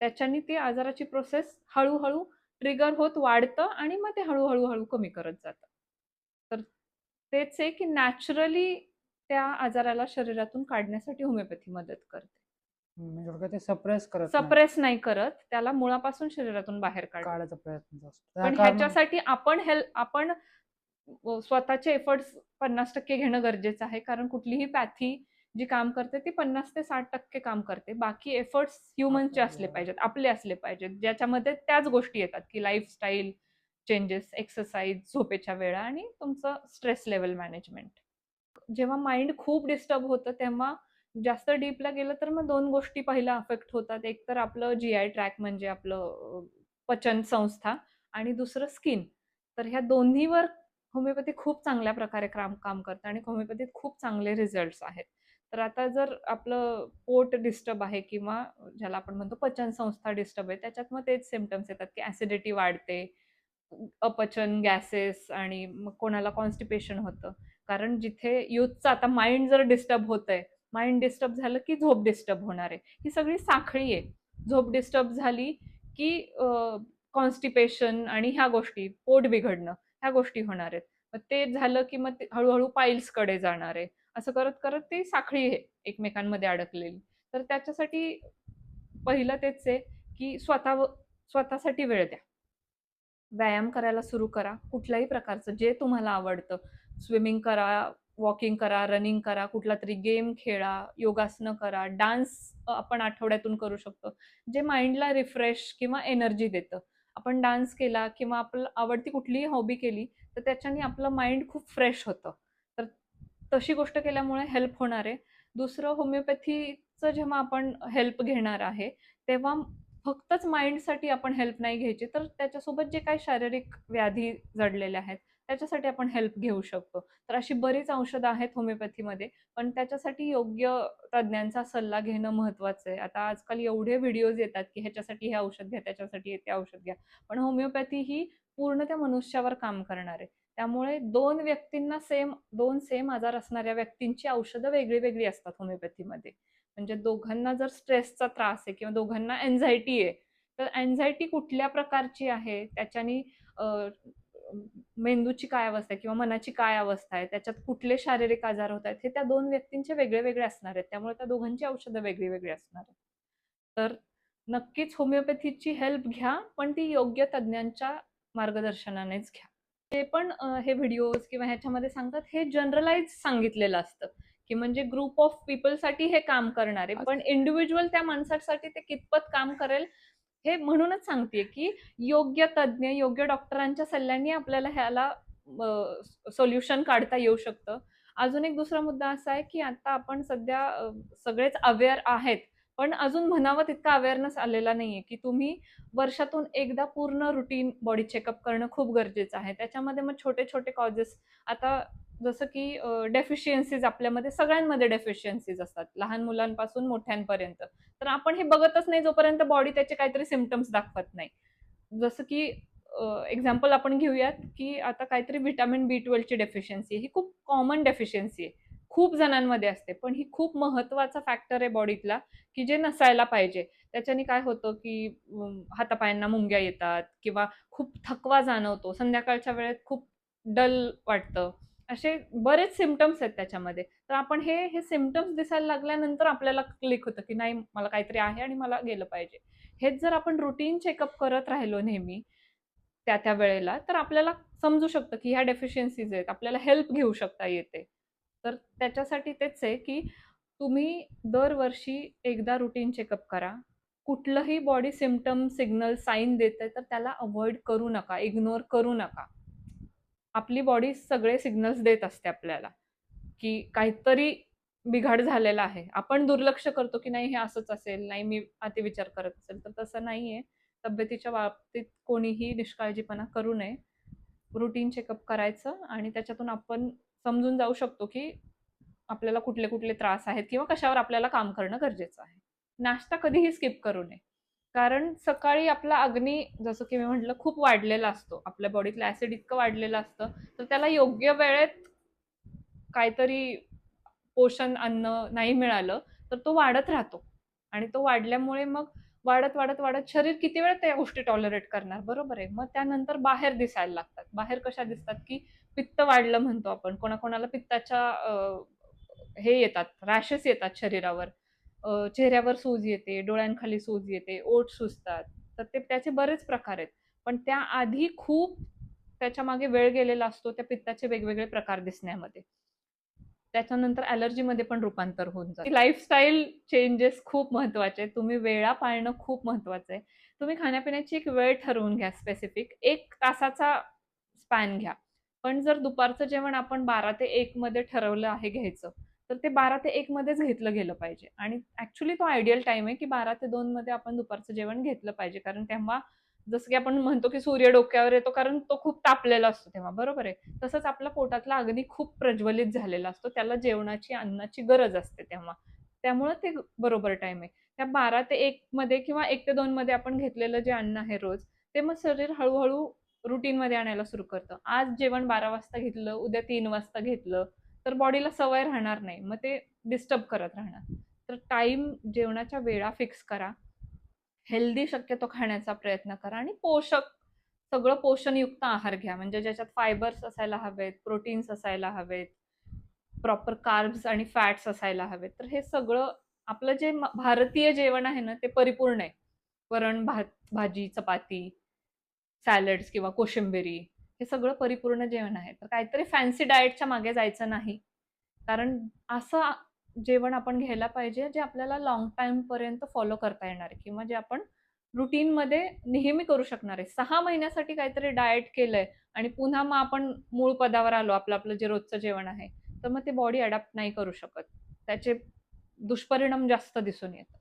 त्याच्याने ती आजाराची प्रोसेस हळू ट्रिगर होत वाढतं आणि मग ते हळू कमी करत जातं. तर तेच आहे, की नॅचरली त्या आजाराला शरीरातून काढण्यासाठी होमिओपॅथी मदत करते. म्हणजे थोडक्यात ते सप्रेस करत नाही. सप्रेस नाही करत, त्याला मुळापासून शरीरातून बाहेर काढतं. काढायचा प्रयत्न असतो. त्या पण कारणाने ह्याच्यासाठी आपण स्वतःचे एफर्ट्स 50% घेणं गरजेचं आहे. कारण कुठलीही पॅथी जी काम करते ती 50% ते 60% काम करते. बाकी एफर्ट्स ह्युमन्सचे असले आपल्या पाहिजेत, आपले असले पाहिजेत. ज्याच्यामध्ये त्याच गोष्टी येतात, की लाईफस्टाईल चेंजेस, एक्सरसाइज, झोपेच्या वेळा आणि तुमचं स्ट्रेस लेव्हल मॅनेजमेंट. जेव्हा माइंड खूप डिस्टर्ब होतं, तेव्हा जास्त डीपला गेलं तर मग 2 गोष्टी पहिल्या अफेक्ट होतात. एक तर आपलं जी-आय ट्रॅक म्हणजे आपलं पचन संस्था आणि दुसरं स्किन. तर ह्या दोन्हीवर होमिओपॅथी खूप चांगल्या प्रकारे काम काम करतं आणि होमिओपॅथीत खूप चांगले रिझल्ट्स आहेत. तर आता जर आपलं पोट डिस्टर्ब आहे किंवा ज्याला आपण म्हणतो पचन संस्था डिस्टर्ब आहे, त्याच्यात मग तेच सिम्प्टम्स येतात, की ॲसिडिटी वाढते, अपचन, गॅसेस आणि मग कोणाला कॉन्स्टिपेशन होतं. कारण जिथे यूथचं आता माइंड जर डिस्टर्ब होतंय, माइंड डिस्टर्ब झालं की झोप डिस्टर्ब होणार आहे. ही सगळी साखळी आहे. झोप डिस्टर्ब झाली की कॉन्स्टिपेशन आणि ह्या गोष्टी, पोट बिघडणं, ह्या गोष्टी होणार आहेत. मग ते झालं की मग ते हळू-हळू पाईल्सकडे जाणार आहे. असं करत-करत ती साखळी आहे एकमेकांमध्ये अडकलेली. तर त्याच्यासाठी पहिलं तेच आहे, की स्वतःसाठी वेळ द्या. व्यायाम करायला सुरू करा. कुठल्याही प्रकारचं जे तुम्हाला आवडतं. स्विमिंग करा, वॉकिंग करा, रनिंग करा, कुठलातरी गेम खेळा, योगासनं करा, डान्स आपण आठवड्यातून करू शकतो. जे माइंडला रिफ्रेश किंवा एनर्जी देतं. आपण डान्स केला किंवा आपलं आवडती कुठलीही हॉबी केली, तर त्याच्याने आपलं माइंड खूप फ्रेश होतं. तर तशी गोष्ट केल्यामुळे हेल्प होणार आहे. दुसरं होमिओपॅथीचं जेव्हा आपण हेल्प घेणार आहे, तेव्हा फक्तच माइंडसाठी आपण हेल्प नाही घ्यायची, तर त्याच्यासोबत जे काही शारीरिक व्याधी जडलेल्या आहेत, त्याच्यासाठी आपण हेल्प घेऊ शकतो. तर अशी बरीच औषधं आहेत होमिओपॅथीमध्ये, पण त्याच्यासाठी योग्य तज्ञांचा सल्ला घेणं महत्त्वाचं आहे. आता आजकाल एवढे व्हिडिओज येतात, की ह्याच्यासाठी हे औषध घ्या, त्याच्यासाठी ते औषध घ्या. पण होमिओपॅथी ही पूर्ण त्या मनुष्यावर काम करणार आहे. त्यामुळे 2 सेम आजार असणाऱ्या व्यक्तींची औषधं वेगळी-वेगळी असतात होमिओपॅथीमध्ये. म्हणजे दोघांना जर स्ट्रेसचा त्रास आहे किंवा दोघांना अँक्झायटी आहे, तर अँक्झायटी कुठल्या प्रकारची आहे, त्याच्यानी अ, मेंदूची काय अवस्था आहे किंवा मनाची काय अवस्था आहे, त्याच्यात कुठले शारीरिक आजार होत आहेत, हे त्या 2 व्यक्तींचे वेगळे-वेगळे असणार आहेत. त्यामुळे त्या दोघांची औषधं वेगळी-वेगळी असणार आहेत. तर नक्कीच होमिओपॅथीची हेल्प घ्या, पण ती योग्य तज्ञांच्या मार्गदर्शनानेच घ्या. ते पण हे व्हिडिओज किंवा ह्याच्यामध्ये सांगतात, हे जनरलाइज सांगितलेलं असतं, की म्हणजे ग्रुप ऑफ पीपलसाठी हे काम करणार आहे. पण इंडिव्हिज्युअल त्या माणसासाठी ते कितपत काम करेल, हे म्हणूनच सांगतेय, की योग्य तज्ञ, योग्य डॉक्टरांच्या सल्ल्याने आपल्याला ह्याला सोल्युशन काढता येऊ शकतं. अजून एक दुसरा मुद्दा असा आहे, की आता आपण सध्या सगळेच अवेअर आहेत. पण अजून म्हणावं तितका अवेअरनेस आलेला नाहीये, की तुम्ही वर्षातून एकदा पूर्ण रुटीन बॉडी चेकअप करणं खूप गरजेचं आहे. त्याच्यामध्ये मग छोटे-छोटे कॉजेस आता जसं की डेफिशियन्सीज आपल्यामध्ये सगळ्यांमध्ये डेफिशियन्सीज असतात. लहान मुलांपासून मोठ्यांपर्यंत. तर आपण हे बघतच नाही जोपर्यंत बॉडी त्याचे काहीतरी सिम्प्टम्स दाखवत नाही. जसं की एक्झाम्पल आपण घेऊयात, की आता काहीतरी व्हिटॅमिन बी12 ची डेफिशियन्सी आहे. ही खूप कॉमन डेफिशियन्सी आहे. खूप जणांमध्ये असते. पण ही खूप महत्त्वाचा फॅक्टर आहे बॉडीतला, की जे नसायला पाहिजे. त्याच्याने काय होतं, की हातापायांना मुंग्या येतात किंवा खूप थकवा जाणवतो. संध्याकाळच्या वेळेत खूप डल वाटतं. असे बरेच सिम्प्टम्स आहेत त्याच्यामध्ये. तर आपण हे सिम्प्टम्स दिसायला लागल्यानंतर आपल्याला क्लिक होतं, की नाही मला काहीतरी आहे आणि मला गेलं पाहिजे. हेच जर आपण रुटीन चेकअप करत राहिलो नेहमी, त्या-त्या वेळेला, तर आपल्याला समजू शकतं, की ह्या डेफिशियन्सीज आहेत. आपल्याला हेल्प घेऊ शकता येते. तर त्याच्यासाठी तेच आहे, की तुम्ही दरवर्षी एकदा रुटीन चेकअप करा. कुठलंही बॉडी सिम्प्टम, सिग्नल, साइन देतंय, तर त्याला अव्हॉइड करू नका, इग्नोर करू नका. आपली बॉडी सगळे सिग्नल्स देत असते आपल्याला, की काहीतरी बिघाड झालेला आहे. आपण दुर्लक्ष करतो, की नाही हे असंच असेल, नाही मी अतिविचार करत असेल, तर तसं नाहीये. तब्येतीच्या बाबतीत कोणीही निष्काळजीपणा करू नये. रुटीन चेकअप करायचं आणि त्याच्यातून आपण समजून जाऊ शकतो, की आपल्याला कुठले-कुठले त्रास आहेत किंवा कशावर आपल्याला काम करणं गरजेचं आहे. नाश्ता कधीही स्किप करू नये. कारण सकाळी आपला अग्नी जसं की मी म्हटलं खूप वाढलेला असतो. आपल्या बॉडीतलं ॲसिड इतकं वाढलेलं असतं, तर त्याला योग्य वेळेत काहीतरी पोषण अन्न नाही मिळालं, तर तो वाढत राहतो आणि तो वाढल्यामुळे मग वाढत शरीर किती वेळ त्या गोष्टी टॉलरेट करणार, बरोबर आहे. मग त्यानंतर बाहेर दिसायला लागतात. बाहेर कशा दिसतात, की पित्त वाढलं म्हणतो आपण. कोणाकोणाला पित्ताच्या हे येतात, रॅशेस येतात शरीरावर. चेहऱ्यावर सूज येते, डोळ्यांखाली सूज येते, ओठ सुजतात. तर ते त्याचे बरेच प्रकार आहेत. पण त्याआधी खूप त्याच्यामागे वेळ गेलेला असतो त्या पित्ताचे वेगवेगळे प्रकार दिसण्यामध्ये. त्याच्यानंतर ॲलर्जीमध्ये पण रूपांतर होऊन जातं. लाईफस्टाईल चेंजेस खूप महत्त्वाचे आहेत. तुम्ही वेळा पाळणं खूप महत्त्वाचं आहे. तुम्ही खाण्यापिण्याची एक वेळ ठरवून घ्या स्पेसिफिक. 1 तासाचा स्पॅन घ्या. पण जर दुपारचं जेवण आपण 12 ते 1 मध्ये ठरवलं आहे घ्यायचं, तर ते 12 ते 1 मध्येच घेतलं गेलं पाहिजे आणि ॲक्चुअली तो आयडियल टाईम आहे, की 12 ते 2 मध्ये आपण दुपारचं जेवण घेतलं पाहिजे. कारण तेव्हा जसं की आपण म्हणतो, की सूर्य डोक्यावर येतो कारण तो खूप तापलेला असतो तेव्हा, बरोबर आहे. तसंच आपला पोटातला अग्नी खूप प्रज्वलित झालेला असतो. त्याला जेवणाची, अन्नाची गरज असते तेव्हा. त्यामुळं ते बरोबर टाईम आहे. त्या 12 ते 1 मध्ये किंवा 1 ते 2 मध्ये आपण घेतलेलं जे अन्न आहे रोज, ते मग शरीर हळू-हळू रुटीनमध्ये आणायला सुरू करतं. आज जेवण 12 वाजता घेतलं, उद्या 3 वाजता घेतलं, तर बॉडीला सवय राहणार नाही. मग ते डिस्टर्ब करत राहणार. तर जेवणाच्या वेळा फिक्स करा. हेल्दी शक्यतो खाण्याचा प्रयत्न करा आणि सगळं पोषणयुक्त आहार घ्या. म्हणजे ज्याच्यात फायबर्स असायला हवेत, प्रोटीन्स असायला हवेत, प्रॉपर कार्ब्स आणि फॅट्स असायला हवेत. तर हे सगळं आपलं जे भारतीय जेवण आहे ना, ते परिपूर्ण आहे. वरण, भात, भाजी, चपाती, सॅलड्स किंवा कोशिंबिरी हे सगळं परिपूर्ण जेवण आहे. तर काहीतरी फॅन्सी डाएटच्या मागे जायचं नाही. कारण असं जेवण आपण घ्यायला पाहिजे जे आपल्याला लाँग टाईमपर्यंत फॉलो करता येणार आहे किंवा जे आपण रुटीनमध्ये नेहमी करू शकणार आहे. 6 महिन्यासाठी काहीतरी डाएट केलंय आणि पुन्हा मग आपण मूळ पदावर आलो, आपलं जे रोजचं जेवण आहे, तर मग ते बॉडी अडॅप्ट नाही करू शकत. त्याचे दुष्परिणाम जास्त दिसून येतात.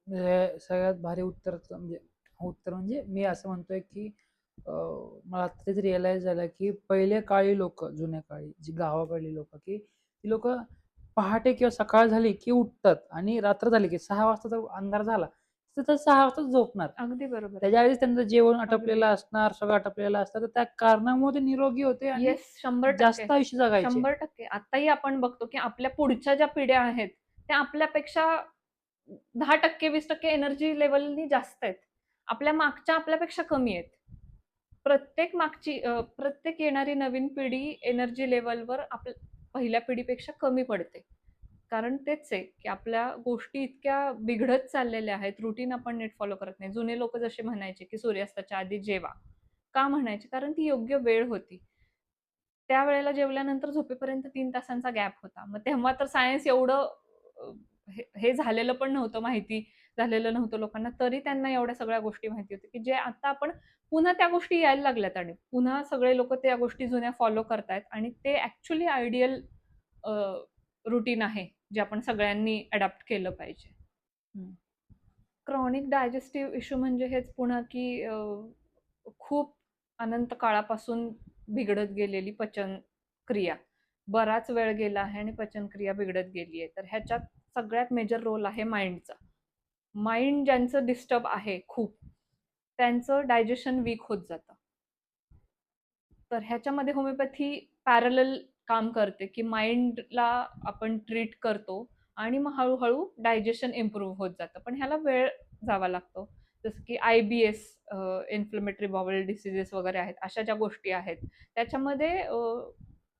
म्हणजे सगळ्यात भारी उत्तर म्हणजे मी असं म्हणतोय की मला आता तेच रिअलाइज झालं की पहिले काळी लोक, जुन्या काळी जी गावाकडली लोक, की ती लोक पहाटे किंवा सकाळ झाली की उठतात आणि रात्र झाली की 6 वाजता जर अंधार झाला तर 6 वाजता झोपणार. अगदी बरोबर. त्याच्या आधीच त्यांचं जेवण अगदी. आटपलेलं असणार, सगळं आटपलेलं असतं, तर त्या कारणामुळे ते निरोगी होते आणि येस, 100% जास्त आयुष्य जगायचे. 100%. आताही आपण बघतो, की आपल्या पुढच्या ज्या पिढ्या आहेत, त्या आपल्यापेक्षा 10%, 20% एनर्जी लेव्हलनी जास्त आहेत. आपल्या मागच्या आपल्यापेक्षा कमी आहेत. प्रत्येक येणारी नवीन पिढी एनर्जी लेव्हलवर पहिल्या पिढीपेक्षा कमी पडते. कारण तेच आहे, की आपल्या गोष्टी इतक्या बिघडत चाललेल्या आहेत, रुटीन आपण नीट फॉलो करत नाही. जुने लोकं जसे म्हणायचे, की सूर्यास्ताच्या आधी जेवा. का म्हणायचे? कारण ती योग्य वेळ होती. त्यावेळेला जेवल्यानंतर झोपेपर्यंत 3 तासांचा गॅप होता. मग तेव्हा तर सायन्स एवढं अ, हे झालेलं पण नव्हतं, माहिती झालेलं नव्हतं लोकांना. तरी त्यांना एवढ्या सगळ्या गोष्टी माहिती होत्या, की जे आता आपण पुन्हा त्या गोष्टी यायला लागल्यात आणि पुन्हा सगळे लोकं त्या गोष्टी जुन्या फॉलो करतायत आणि ते ॲक्चुअली आयडियल रूटीन आहे, जे आपण सगळ्यांनी अडॉप्ट केलं पाहिजे. क्रॉनिक डायजेस्टिव्ह इश्यू म्हणजे हेच पुन्हा, की खूप अनंत काळापासून बिघडत गेलेली पचनक्रिया. बराच वेळ गेला आहे आणि पचनक्रिया बिघडत गेली आहे. तर ह्याच्यात सगळ्यात मेजर रोल आहे माइंडचा. माइंड ज्यांचं डिस्टर्ब आहे खूप, त्यांचं डायजेशन वीक होत जातं. तर ह्याच्यामध्ये होमिओपॅथी पॅरलल काम करते, की माइंडला आपण ट्रीट करतो आणि मग हळू-हळू डायजेशन इम्प्रूव्ह होत जातं. पण ह्याला वेळ जावा लागतो. जसं की IBS, इन्फ्लेमेटरी बाउल डिसीजेस वगैरे आहेत. अशा ज्या गोष्टी आहेत, त्याच्यामध्ये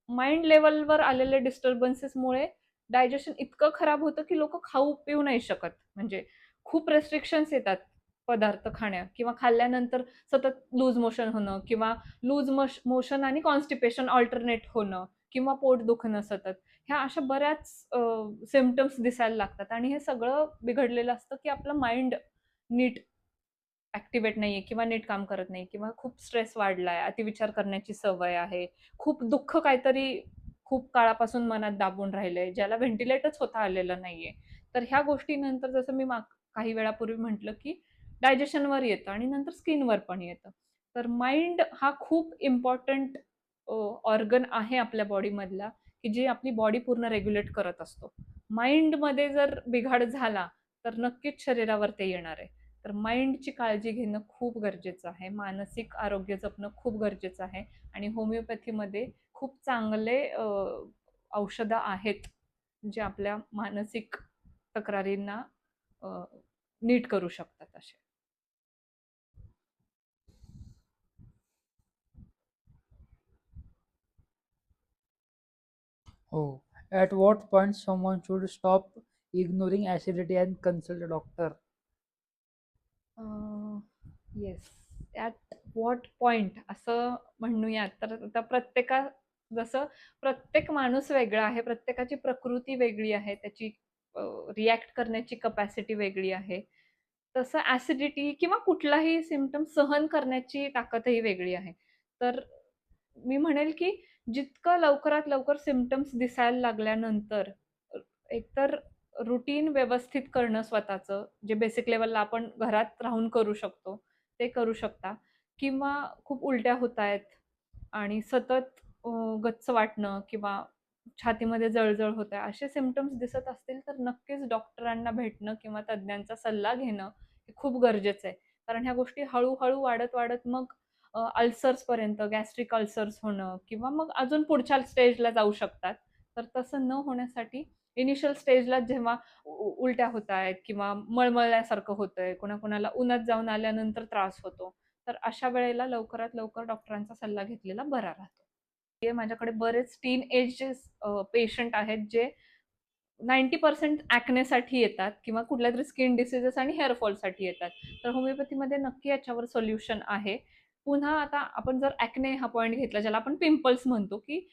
माइंड लेव्हलवर आलेले डिस्टर्बन्सेसमुळे डायजेशन इतकं खराब होतं, की लोकं खाऊ-पिऊ नाही शकत. म्हणजे खूप रेस्ट्रिक्शन्स येतात पदार्थ खाण्यात किंवा खाल्ल्यानंतर सतत लूज मोशन होणं किंवा मोशन आणि कॉन्स्टिपेशन अल्टरनेट होणं किंवा पोट दुखणं सतत. ह्या अशा बऱ्याच सिम्प्टम्स दिसायला लागतात आणि हे सगळं बिघडलेलं असतं, की आपलं माइंड नीट ॲक्टिव्हेट नाहीये किंवा नीट काम करत नाही किंवा खूप स्ट्रेस वाढलाय, अतिविचार करण्याची सवय आहे, खूप दुःख काहीतरी खूप काळापासून मनात दाबून राहिलंय, ज्याला व्हेंटिलेटच होता आलेलं नाहीये. तर ह्या गोष्टीनंतर जसं मी काही वेळापूर्वी म्हटलं, की डायजेशनवर येतं आणि नंतर स्किनवर पण येतं. तर माइंड हा खूप इम्पॉर्टंट ऑर्गन आहे आपल्या बॉडीमधला, की जे आपली बॉडी पूर्ण रेग्युलेट करत असतो. माइंडमध्ये जर बिघाड झाला, तर नक्कीच शरीरावर ते येणार आहे. तर माइंडची काळजी घेणं खूप गरजेचं आहे. मानसिक आरोग्य जपणं खूप गरजेचं आहे आणि होमिओपॅथीमध्ये खूप चांगले औषधं आहेत, जे आपल्या मानसिक तक्रारींना अ, नीट करू शकतात असे. Oh, at what point someone should stop ignoring acidity and consult a doctor? Yes. At what point असं म्हणूयात तर आता जसं प्रत्येक माणूस वेगळा आहे, प्रत्येकाची प्रकृती वेगळी आहे, त्याची रिॲक्ट करण्याची कपॅसिटी वेगळी आहे. तसं ॲसिडिटी किंवा कुठलाही सिम्प्टम सहन करण्याची ताकदही वेगळी आहे. तर मी म्हणेल, की जितकं लवकरात लवकर सिम्प्टम्स दिसायला लागल्यानंतर एकतर रुटीन व्यवस्थित करणं स्वतःचं, जे बेसिक लेव्हलला आपण घरात राहून करू शकतो, ते करू शकता किंवा खूप उलट्या होतायत आणि सतत गच्च वाटणं किंवा छातीमध्ये जळजळ होत आहे, असे सिम्प्टम्स दिसत असतील, तर नक्कीच डॉक्टरांना भेटणं किंवा तज्ञांचा सल्ला घेणं हे खूप गरजेचं आहे. कारण ह्या गोष्टी हळू-हळू वाढत-वाढत मग अल्सर्सपर्यंत, गॅस्ट्रिक अल्सर्स होणं किंवा मग अजून पुढच्या स्टेजला जाऊ शकतात. तर तसं न होण्यासाठी इनिशियल स्टेजला जेव्हा उलट्या होतायत किंवा मळमळल्यासारखं होतंय, कोणाकोणाला उन्हात जाऊन आल्यानंतर त्रास होतो. तर अशा वेळेला लवकरात लवकर डॉक्टरांचा सल्ला घेतलेला बरा राहतो. हे माझ्याकडे बरेच टीन एजेस पेशंट आहेत जे 90% ॲक्नेसाठी येतात किंवा कुठल्यातरी स्किन डिसीजेस आणि हेअर फॉलसाठी येतात. तर होमिओपॅथीमध्ये नक्की याच्यावर सोल्युशन आहे. पुन्हा आता आपण जर ॲक्ने हा पॉइंट घेतला, ज्याला आपण पिंपल्स म्हणतो, की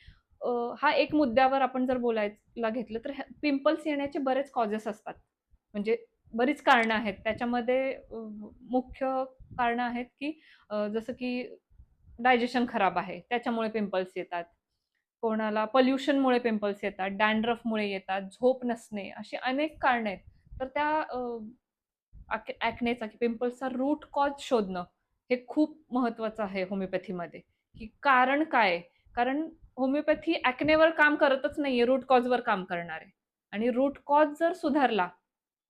हा एक मुद्द्यावर आपण जर बोलायला घेतलं, तर पिंपल्स येण्याचे बरेच कॉजेस असतात. म्हणजे बरीच कारणं आहेत. त्याच्यामध्ये मुख्य कारणं आहेत, की जसं की डायजेशन खराब आहे, त्याच्यामुळे पिंपल्स येतात. कोणाला पोल्युशनमुळे पिंपल्स येतात, डॅन्ड्रफमुळे येतात, झोप नसणे, अशी अनेक कारणं आहेत. तर त्या ॲक्नेचा की पिंपल्सचा रूट कॉज शोधणं, हे खूप महत्त्वाचं आहे होमिओपॅथीमध्ये, की कारण काय आहे? कारण होमिओपॅथी ॲक्नेवर काम करतच नाहीये, रूट कॉजवर काम करणार आहे. आणि रूट कॉज जर सुधारला,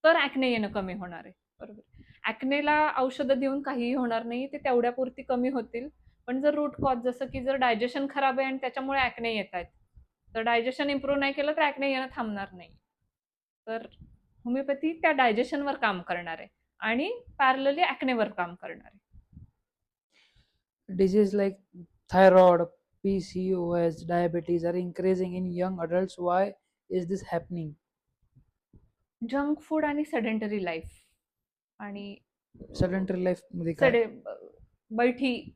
तर ॲक्ने येणं कमी होणार आहे. बरोबर. ॲक्नेला औषधं देऊन काहीही होणार नाही. ते तेवढ्यापुरती कमी होतील. पण जर रूट कॉज जसं की जर डायजेशन खराब आहे आणि त्याच्यामुळे ॲक्ने येतायत, तर डायजेशन इम्प्रूव्ह नाही केलं तर ॲक्ने येणं थांबणार नाही. तर होमिओपॅथी त्या डायजेशनवर काम करणार आहे आणि पॅरलली ॲक्नेवर काम करणार आहे. Disease like thyroid, PCOS, diabetes are increasing in young adults. Why is this happening? Junk food आणि सेडेंटरी लाईफ आणि Sedentary life मध्ये काय? बैठी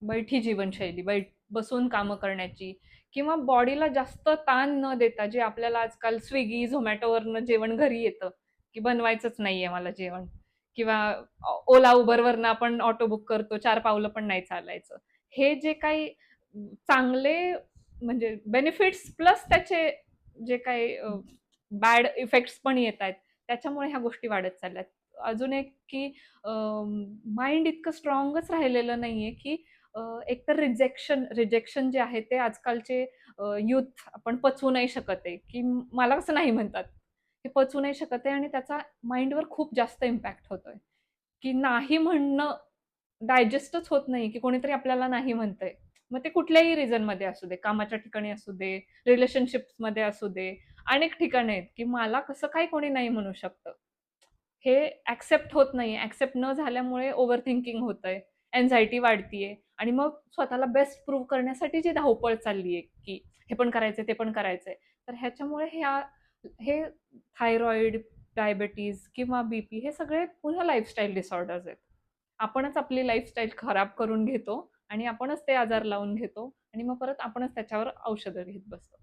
बैठी जीवनशैली, बसून कामं करण्याची किंवा बॉडीला जास्त ताण न देता, जे आपल्याला आजकाल स्विगी, झोमॅटोवरनं जेवण घरी येतं, की बनवायचंच नाहीये मला जेवण किंवा ओला, उबरवरनं आपण ऑटो बुक करतो, 4 पावलं पण नाही चालायचं. हे जे काही चांगले म्हणजे बेनिफिट्स प्लस त्याचे जे काही बॅड इफेक्ट्स पण येतायत, त्याच्यामुळे ह्या गोष्टी वाढत चालल्यात. अजून एक की माइंड इतकं स्ट्राँगच राहिलेलं नाहीये, की एकतर रिजेक्शन जे आहे ते आजकालचे यूथ आपण पचवू नाही शकत आहे, की मला कसं नाही म्हणतात. ते पचवू नाही शकत आहे आणि त्याचा माइंडवर खूप जास्त इम्पॅक्ट होतोय, की नाही म्हणणं डायजेस्टच होत नाही, की कोणीतरी आपल्याला नाही म्हणतंय. मग ते कुठल्याही रिझनमध्ये असू दे, कामाच्या ठिकाणी असू दे, रिलेशनशिप्समध्ये असू दे, अनेक ठिकाणी आहेत, की मला कसं काय कोणी नाही म्हणू शकतं. हे ॲक्सेप्ट होत नाही. ॲक्सेप्ट न झाल्यामुळे ओव्हर थिंकिंग होतंय, अँक्झायटी वाढतीये आणि मग स्वतःला बेस्ट प्रूव्ह करण्यासाठी जी धावपळ चालली आहे, की हे पण करायचंय, ते पण करायचंय. तर ह्याच्यामुळे हे थायरॉइड, डायबिटीज किंवा बीपी हे सगळे पुन्हा लाईफस्टाईल डिसऑर्डर्स आहेत. आपणच आपली लाईफस्टाईल खराब करून घेतो आणि आपणच ते आजार लावून घेतो आणि मग परत आपणच त्याच्यावर औषधं घेत बसतो.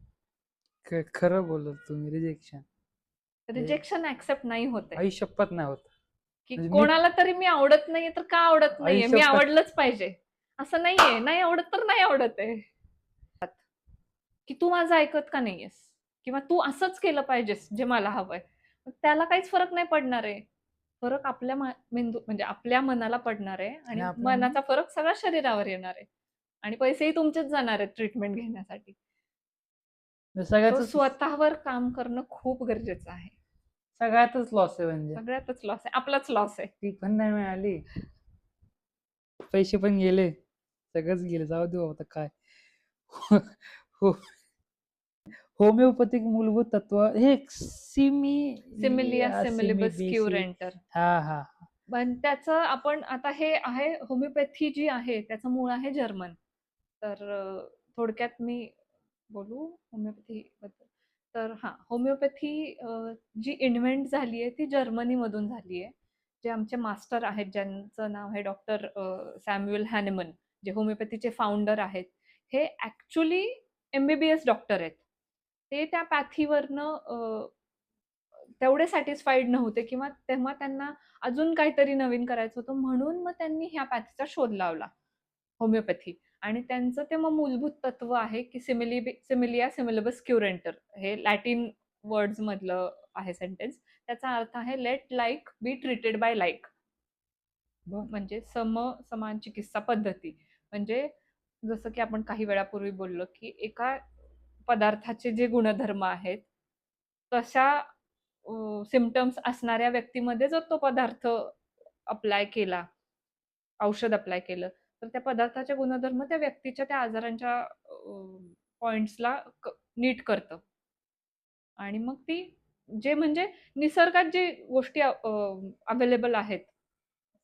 खरं बोलत तुम्ही. रिजेक्शन रिजेक्शन ॲक्सेप्ट नाही होत आहे. आई शपथ नाही होत. की म्हणजे मी कोणाला तरी मी आवडत नाहीये तर का आवडत आई नाहीये? मी शपथ आवडलंच पाहिजे. असं नाहीये. नाही आवडत तर नाही आवडत आहे. की तू माझं ऐकत का नाहीयेस? किंवा तू असंच केलं पाहिजेस जे मला हवंय. मग त्याला काहीच फरक नाही पडणार आहे. फरक आपल्या मेंदू म्हणजे आपल्या मनाला पडणार आहे आणि आणि आपल्या मनाचा फरक सगळ्या शरीरावर येणार आहे. आणि पैसेही तुमचेच जाणार आहेत ट्रीटमेंट घेण्यासाठी. सो सगळ्यातच स्वतःवर काम करणं खूप गरजेचं आहे. सगळ्यातच लॉस आहे म्हणजे. सगळ्यातच लॉस आहे. आपलाच लॉस आहे. ती पण नाही मिळाली, पैसे पण गेले, सगळंच गेले. जाऊ दे बाबा, आता काय. हो, होमिओपॅथिक मूलभूत तत्व हे सिमिलिया सिमिलिबस सिमिबेसी. क्युरेंटर. हा हा. पण त्याचं आपण आता हे आहे होमिओपॅथी जी आहे त्याचं मूळ आहे जर्मन. तर थोडक्यात मी बोलू होमिओपॅथीबद्दल. तर हां, होमिओपॅथी जी इन्व्हेंट झाली आहे ती जर्मनीमधून झाली आहे. जे आमचे मास्टर आहेत ज्यांचं नाव आहे डॉक्टर सॅम्युअल हॅनेमन, जे होमिओपॅथीचे फाउंडर आहेत. हे ॲक्चुअली एम-बी-बी-एस डॉक्टर आहेत. ते त्या पॅथीवरनं तेवढे सॅटिस्फाईड नव्हते किंवा तेव्हा त्यांना अजून काहीतरी नवीन करायचं होतं म्हणून मग त्यांनी ह्या पॅथीचा शोध लावला, होमिओपॅथी. आणि त्यांचं ते मग मूलभूत तत्व आहे, की सिमिलिया सिमिलिबस क्युरेंटर हे लॅटिन वर्ड्समधलं आहे सेंटेन्स. त्याचा अर्थ आहे let like be treated by like. म्हणजे समान चिकित्सा पद्धती. म्हणजे जसं की आपण काही वेळापूर्वी बोललो, की एका पदार्थाचे जे गुणधर्म आहेत, तशा सिम्प्टम्स असणाऱ्या व्यक्तीमध्ये जर तो पदार्थ अप्लाय केला, औषध अप्लाय केलं, तर त्या पदार्थाचे गुणधर्म त्या व्यक्तीच्या त्या आजारांच्या पॉइंट्सला नीट करतं. आणि मग ती जे म्हणजे निसर्गात जे गोष्टी अवेलेबल आहेत,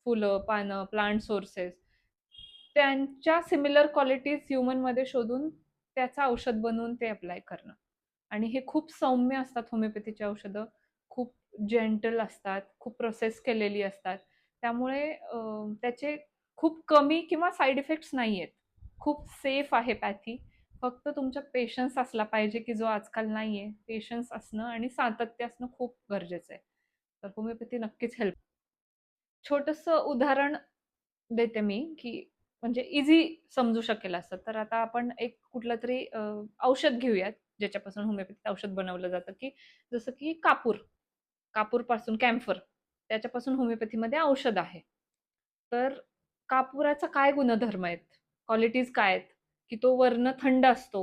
फुलं, पानं, प्लांट सोर्सेस, त्यांच्या सिमिलर क्वालिटीज ह्युमनमध्ये शोधून त्याचं औषध बनवून ते अप्लाय करणं. आणि हे खूप सौम्य असतात होमिओपॅथीची औषधं. खूप जेंटल असतात, खूप प्रोसेस केलेली असतात. त्यामुळे त्याचे खूप कमी किंवा साइड इफेक्ट्स नाहीयेत. खूप सेफ आहे पॅथी. फक्त तुमच्यात पेशन्स असला पाहिजे, की जो आजकाल नाहीये. पेशन्स असणं आणि सातत्य असणं खूप गरजेचं आहे. तर होमिओपॅथी नक्कीच हेल्प. छोटंसं उदाहरण देते मी, की म्हणजे ईझी समजू शकेल असं. तर आता आपण एक कुठलंतरी औषध घेऊयात, ज्याच्यापासून होमिओपॅथिक औषध बनवलं जातं, की जसं की कापूर. कापूरपासून कॅम्फर त्याच्यापासून होमिओपॅथीमध्ये औषध आहे. तर कापुराचा काय गुणधर्म आहेत? क्वालिटीज काय आहेत? की तो वरनं थंड असतो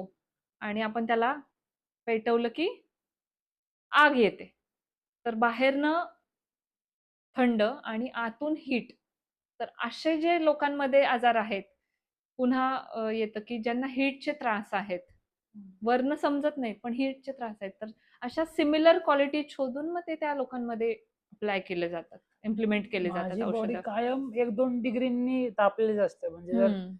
आणि आपण त्याला पेटवलं की आग येते. तर बाहेरनं थंड आणि आतून हीट. तर असे जे लोकांमध्ये आजार आहेत, पुन्हा येतं की ज्यांना हीटचे त्रास आहेत. वरनं समजत नाही, पण हीटचे त्रास आहेत. तर अशा सिमिलर क्वालिटी शोधून मग ते त्या लोकांमध्ये अप्लाय केले जातात, इम्प्लिमेंट केले जातात माझी बॉडी औषधं. कायम 1-2 डिग्रींनी तापलेलीच असते. म्हणजे जर हं,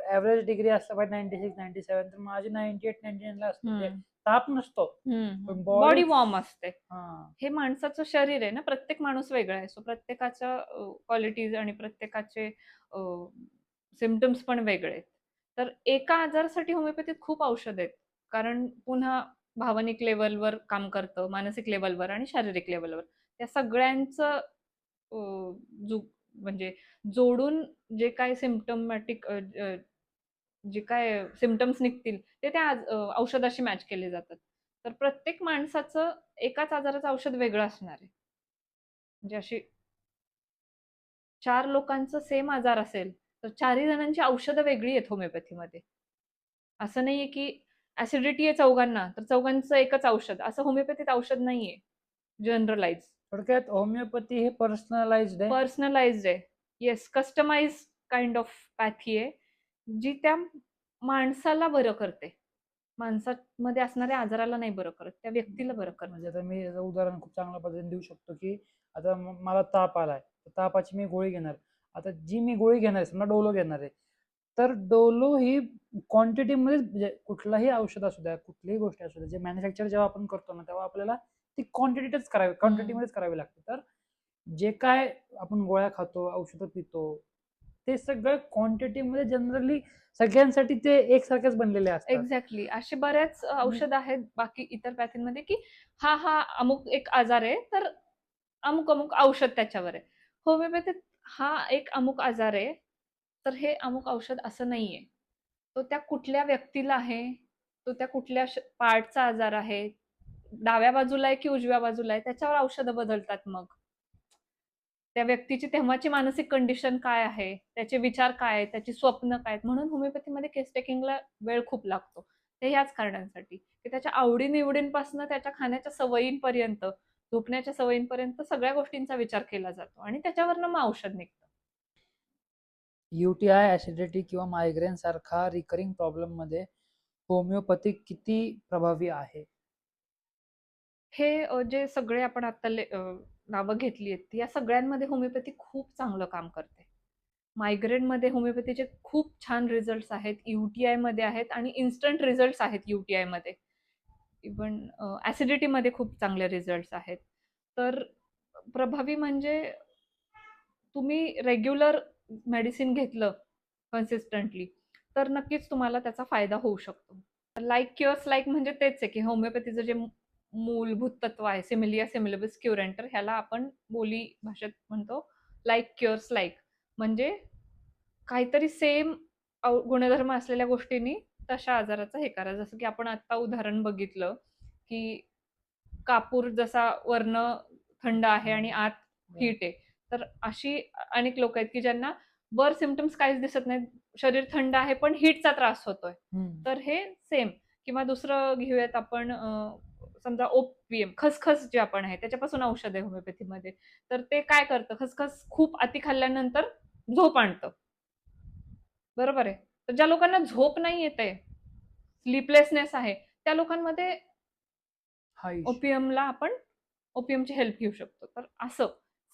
ॲव्हरेज डिग्री असला पाहिजे 96-97 तर माझी 98-99 ला असते. म्हणजे हं, ताप नसतो. हं, पण हं. बॉडी बॉडीच वॉर्म असते. हां. हे माणसाचं शरीर आहे ना, प्रत्येक माणूस वेगळा आहे. सो प्रत्येकाच्या क्वालिटीज आणि प्रत्येकाचे सिम्प्टम्स पण वेगळे आहेत. तर एका आजारासाठी होमिओपॅथीत खूप औषध आहेत. कारण पुन्हा भावनिक लेव्हलवर काम करतं, मानसिक लेव्हलवर आणि शारीरिक लेव्हलवर. त्या सगळ्यांचं अ, जु म्हणजे जोडून जे काही सिम्प्टमॅटिक जे काय सिम्प्टम्स निघतील ते त्या औषधाशी मॅच केले जातात. तर प्रत्येक माणसाचं एकाच आजाराचं औषध वेगळं असणार आहे. म्हणजे अशी 4 लोकांचं सेम आजार असेल, तर 4ही जणांची औषधं वेगळी आहेत होमिओपॅथीमध्ये. असं नाहीये की ॲसिडिटी आहे चौघांना, तर चौघांचं एकच औषध. असं होमिओपॅथीत औषध नाहीये जनरलाइज. थोडक्यात होमिओपॅथी हे पर्सनलाइज्ड आहे. पर्सनलाइज्ड आहे. येस, कस्टमाइज्ड काइंड ऑफ पॅथी आहे, जी त्या माणसाला बरं करते. माणसामध्ये असणाऱ्या आजाराला नाही बरं करत, त्या व्यक्तीला बरं करते. म्हणजे आता मी याचं उदाहरण खूप चांगल्या पद्धतीने देऊ शकतो, की आता मला ताप आलाय, तर तापाची मी गोळी घेणार. आता जी मी गोळी घेणार आहे, समजा डोलो घेणार आहे, तर डोलो ही क्वांटिटीमध्ये म्हणजे कुठलाही औषध असू द्या, कुठलीही गोष्ट असू द्या, जे मॅन्युफॅक्चर जेव्हा आपण करतो ना, तेव्हा आपल्याला ती हं. क्वांटिटीमध्येच करावी लागते. तर जे काय आपण गोळ्या खातो, औषधं पितो, ते सगळं क्वांटिटीमध्ये जनरली सगळ्यांसाठी ते एकसारखेच बनलेले असतात. एक्झॅक्टली. असे बऱ्याच आणि औषधं आहेत बाकी इतर पॅथींमध्ये, की हा अमुक एक आजार आहे, तर अमुक-अमुक औषध त्याच्यावर आहे. होमिओपॅथीत हा एक अमुक आजार आहे, तर हे अमुक औषध असं नाहीये. तो त्या कुठल्या व्यक्तीला आहे, तो त्या कुठल्या पार्टचा आजार आहे, डाव्या बाजूला आहे की उजव्या बाजूला आहे, त्याच्यावर औषधं बदलतात मग. त्या व्यक्तीची तेव्हाची मानसिक कंडिशन काय आहे, त्याचे विचार काय आहेत, त्याची स्वप्न काय आहेत. म्हणून होमिओपॅथीमध्ये केस टेकिंगला वेळ खूप लागतो. ते ह्याच कारणांसाठी, की त्याच्या आवडी-निवडींपासून त्याच्या खाण्याच्या सवयींपर्यंत, झोपण्याच्या सवयींपर्यंत सगळ्या गोष्टींचा विचार केला जातो आणि त्याच्यावरनं मग औषध निघतं. UTI, ॲसिडिटी किंवा मायग्रेन सारखा रिकरिंग प्रॉब्लेममध्ये होमिओपॅथी किती प्रभावी आहे? हे जे सगळे आपण आता नावं घेतली आहेत, या सगळ्यांमध्ये होमिओपॅथी खूप चांगलं काम करते. मायग्रेनमध्ये होमिओपॅथीचे खूप छान रिझल्ट्स आहेत. UTIमध्ये आहेत आणि इन्स्टंट रिझल्ट्स आहेत UTIमध्ये. इव्हन ॲसिडिटीमध्ये खूप चांगले रिझल्ट्स आहेत. तर प्रभावी म्हणजे तुम्ही रेग्युलर मेडिसिन घेतलं कन्सिस्टंटली, तर नक्कीच तुम्हाला त्याचा फायदा होऊ शकतो. लाइक क्युअर्स लाइक म्हणजे तेच आहे, की होमिओपॅथीचं जे मूलभूत तत्व आहे, सिमिलिया सिमिलिबस क्युरेंटर, ह्याला आपण बोली भाषेत म्हणतो लाइक क्युअर्स लाइक. म्हणजे काहीतरी सेम गुणधर्म असलेल्या गोष्टींनी तशा आजाराचं हे करा. जसं की आपण आत्ता उदाहरण बघितलं, की कापूर जसा वरनं थंड आहे आणि आत हीट आहे. तर अशी अनेक लोकं आहेत, की ज्यांना वर सिम्प्टम्स काहीच दिसत नाहीत. शरीर थंड आहे, पण हीटचा त्रास होतोय. हं. तर हे सेम. किंवा दुसरं घेऊयात आपण समजा ओपीएम, खसखस जे आपण आहे, त्याच्यापासून औषध आहे होमिओपॅथीमध्ये. तर ते काय करतं, खसखस खूप अति खाल्ल्यानंतर झोप आणतं. बरोबर आहे. तर ज्या लोकांना झोप नाही येत आहे, स्लीपलेसनेस आहे, त्या लोकांमध्ये हा इश्यू. ओपीएमला आपण ओपीएमची हेल्प घेऊ शकतो. तर असं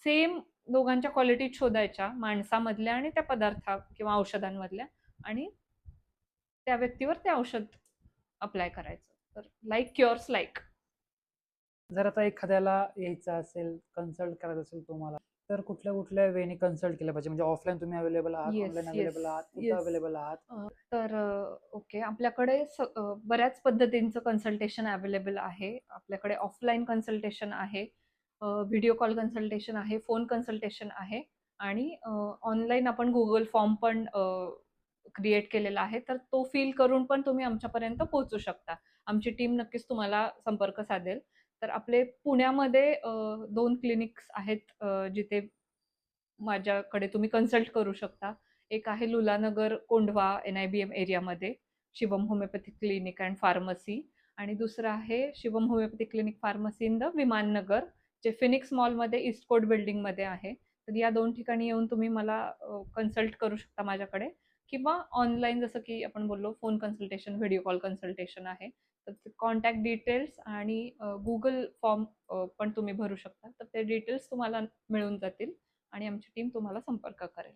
सेम दोघांच्या क्वालिटी शोधायच्या माणसामधल्या आणि त्या पदार्था किंवा औषधांमधल्या आणि त्या व्यक्तीवर ते औषध अप्लाय करायचं. तर लाइक क्युअर्स लाइक. जर आता एखाद्याला यायचं असेल, कन्सल्ट करायचं असेल तुम्हाला, तर कुठल्या कुठल्या वेने कन्सल्ट केलं पाहिजे? म्हणजे ऑफलाईन तुम्ही अवेलेबल आहात, येस, ऑनलाईन येस, अवेलेबल आहात, कुठं येस. अवेलेबल आहात? तर ओके. आपल्याकडे बऱ्याच पद्धतींचं कन्सल्टेशन अवेलेबल आहे. आपल्याकडे ऑफलाईन कन्सल्टेशन आहे, व्हिडिओ कॉल कन्सल्टेशन आहे, फोन कन्सल्टेशन आहे आणि ऑनलाईन आपण Google फॉर्म पण क्रिएट केलेला आहे. तर तो फिल करून पण तुम्ही आमच्यापर्यंत पोहोचू शकता. आमची टीम नक्कीच तुम्हाला संपर्क साधेल. तर आपले पुण्यामध्ये 2 क्लिनिक्स आहेत, जिथे माझ्याकडे तुम्ही कन्सल्ट करू शकता. एक आहे लुलानगर, कोंढवा, NIBM एरियामध्ये Shivam homeopathic clinic and pharmacy आणि दुसरं आहे Shivam homeopathic clinic pharmacy in the Viman Nagar, जे फिनिक्स मॉलमध्ये ईस्ट कोस्ट बिल्डिंगमध्ये आहे. तर या 2 ठिकाणी येऊन तुम्ही मला कन्सल्ट करू शकता माझ्याकडे किंवा ऑनलाईन जसं की आपण बोललो phone consultation, video call consultation आहे. तर कॉन्टॅक्ट डिटेल्स आणि Google फॉर्म पण तुम्ही भरू शकता. तर ते डिटेल्स तुम्हाला मिळून जातील आणि आमची टीम तुम्हाला संपर्क करेल.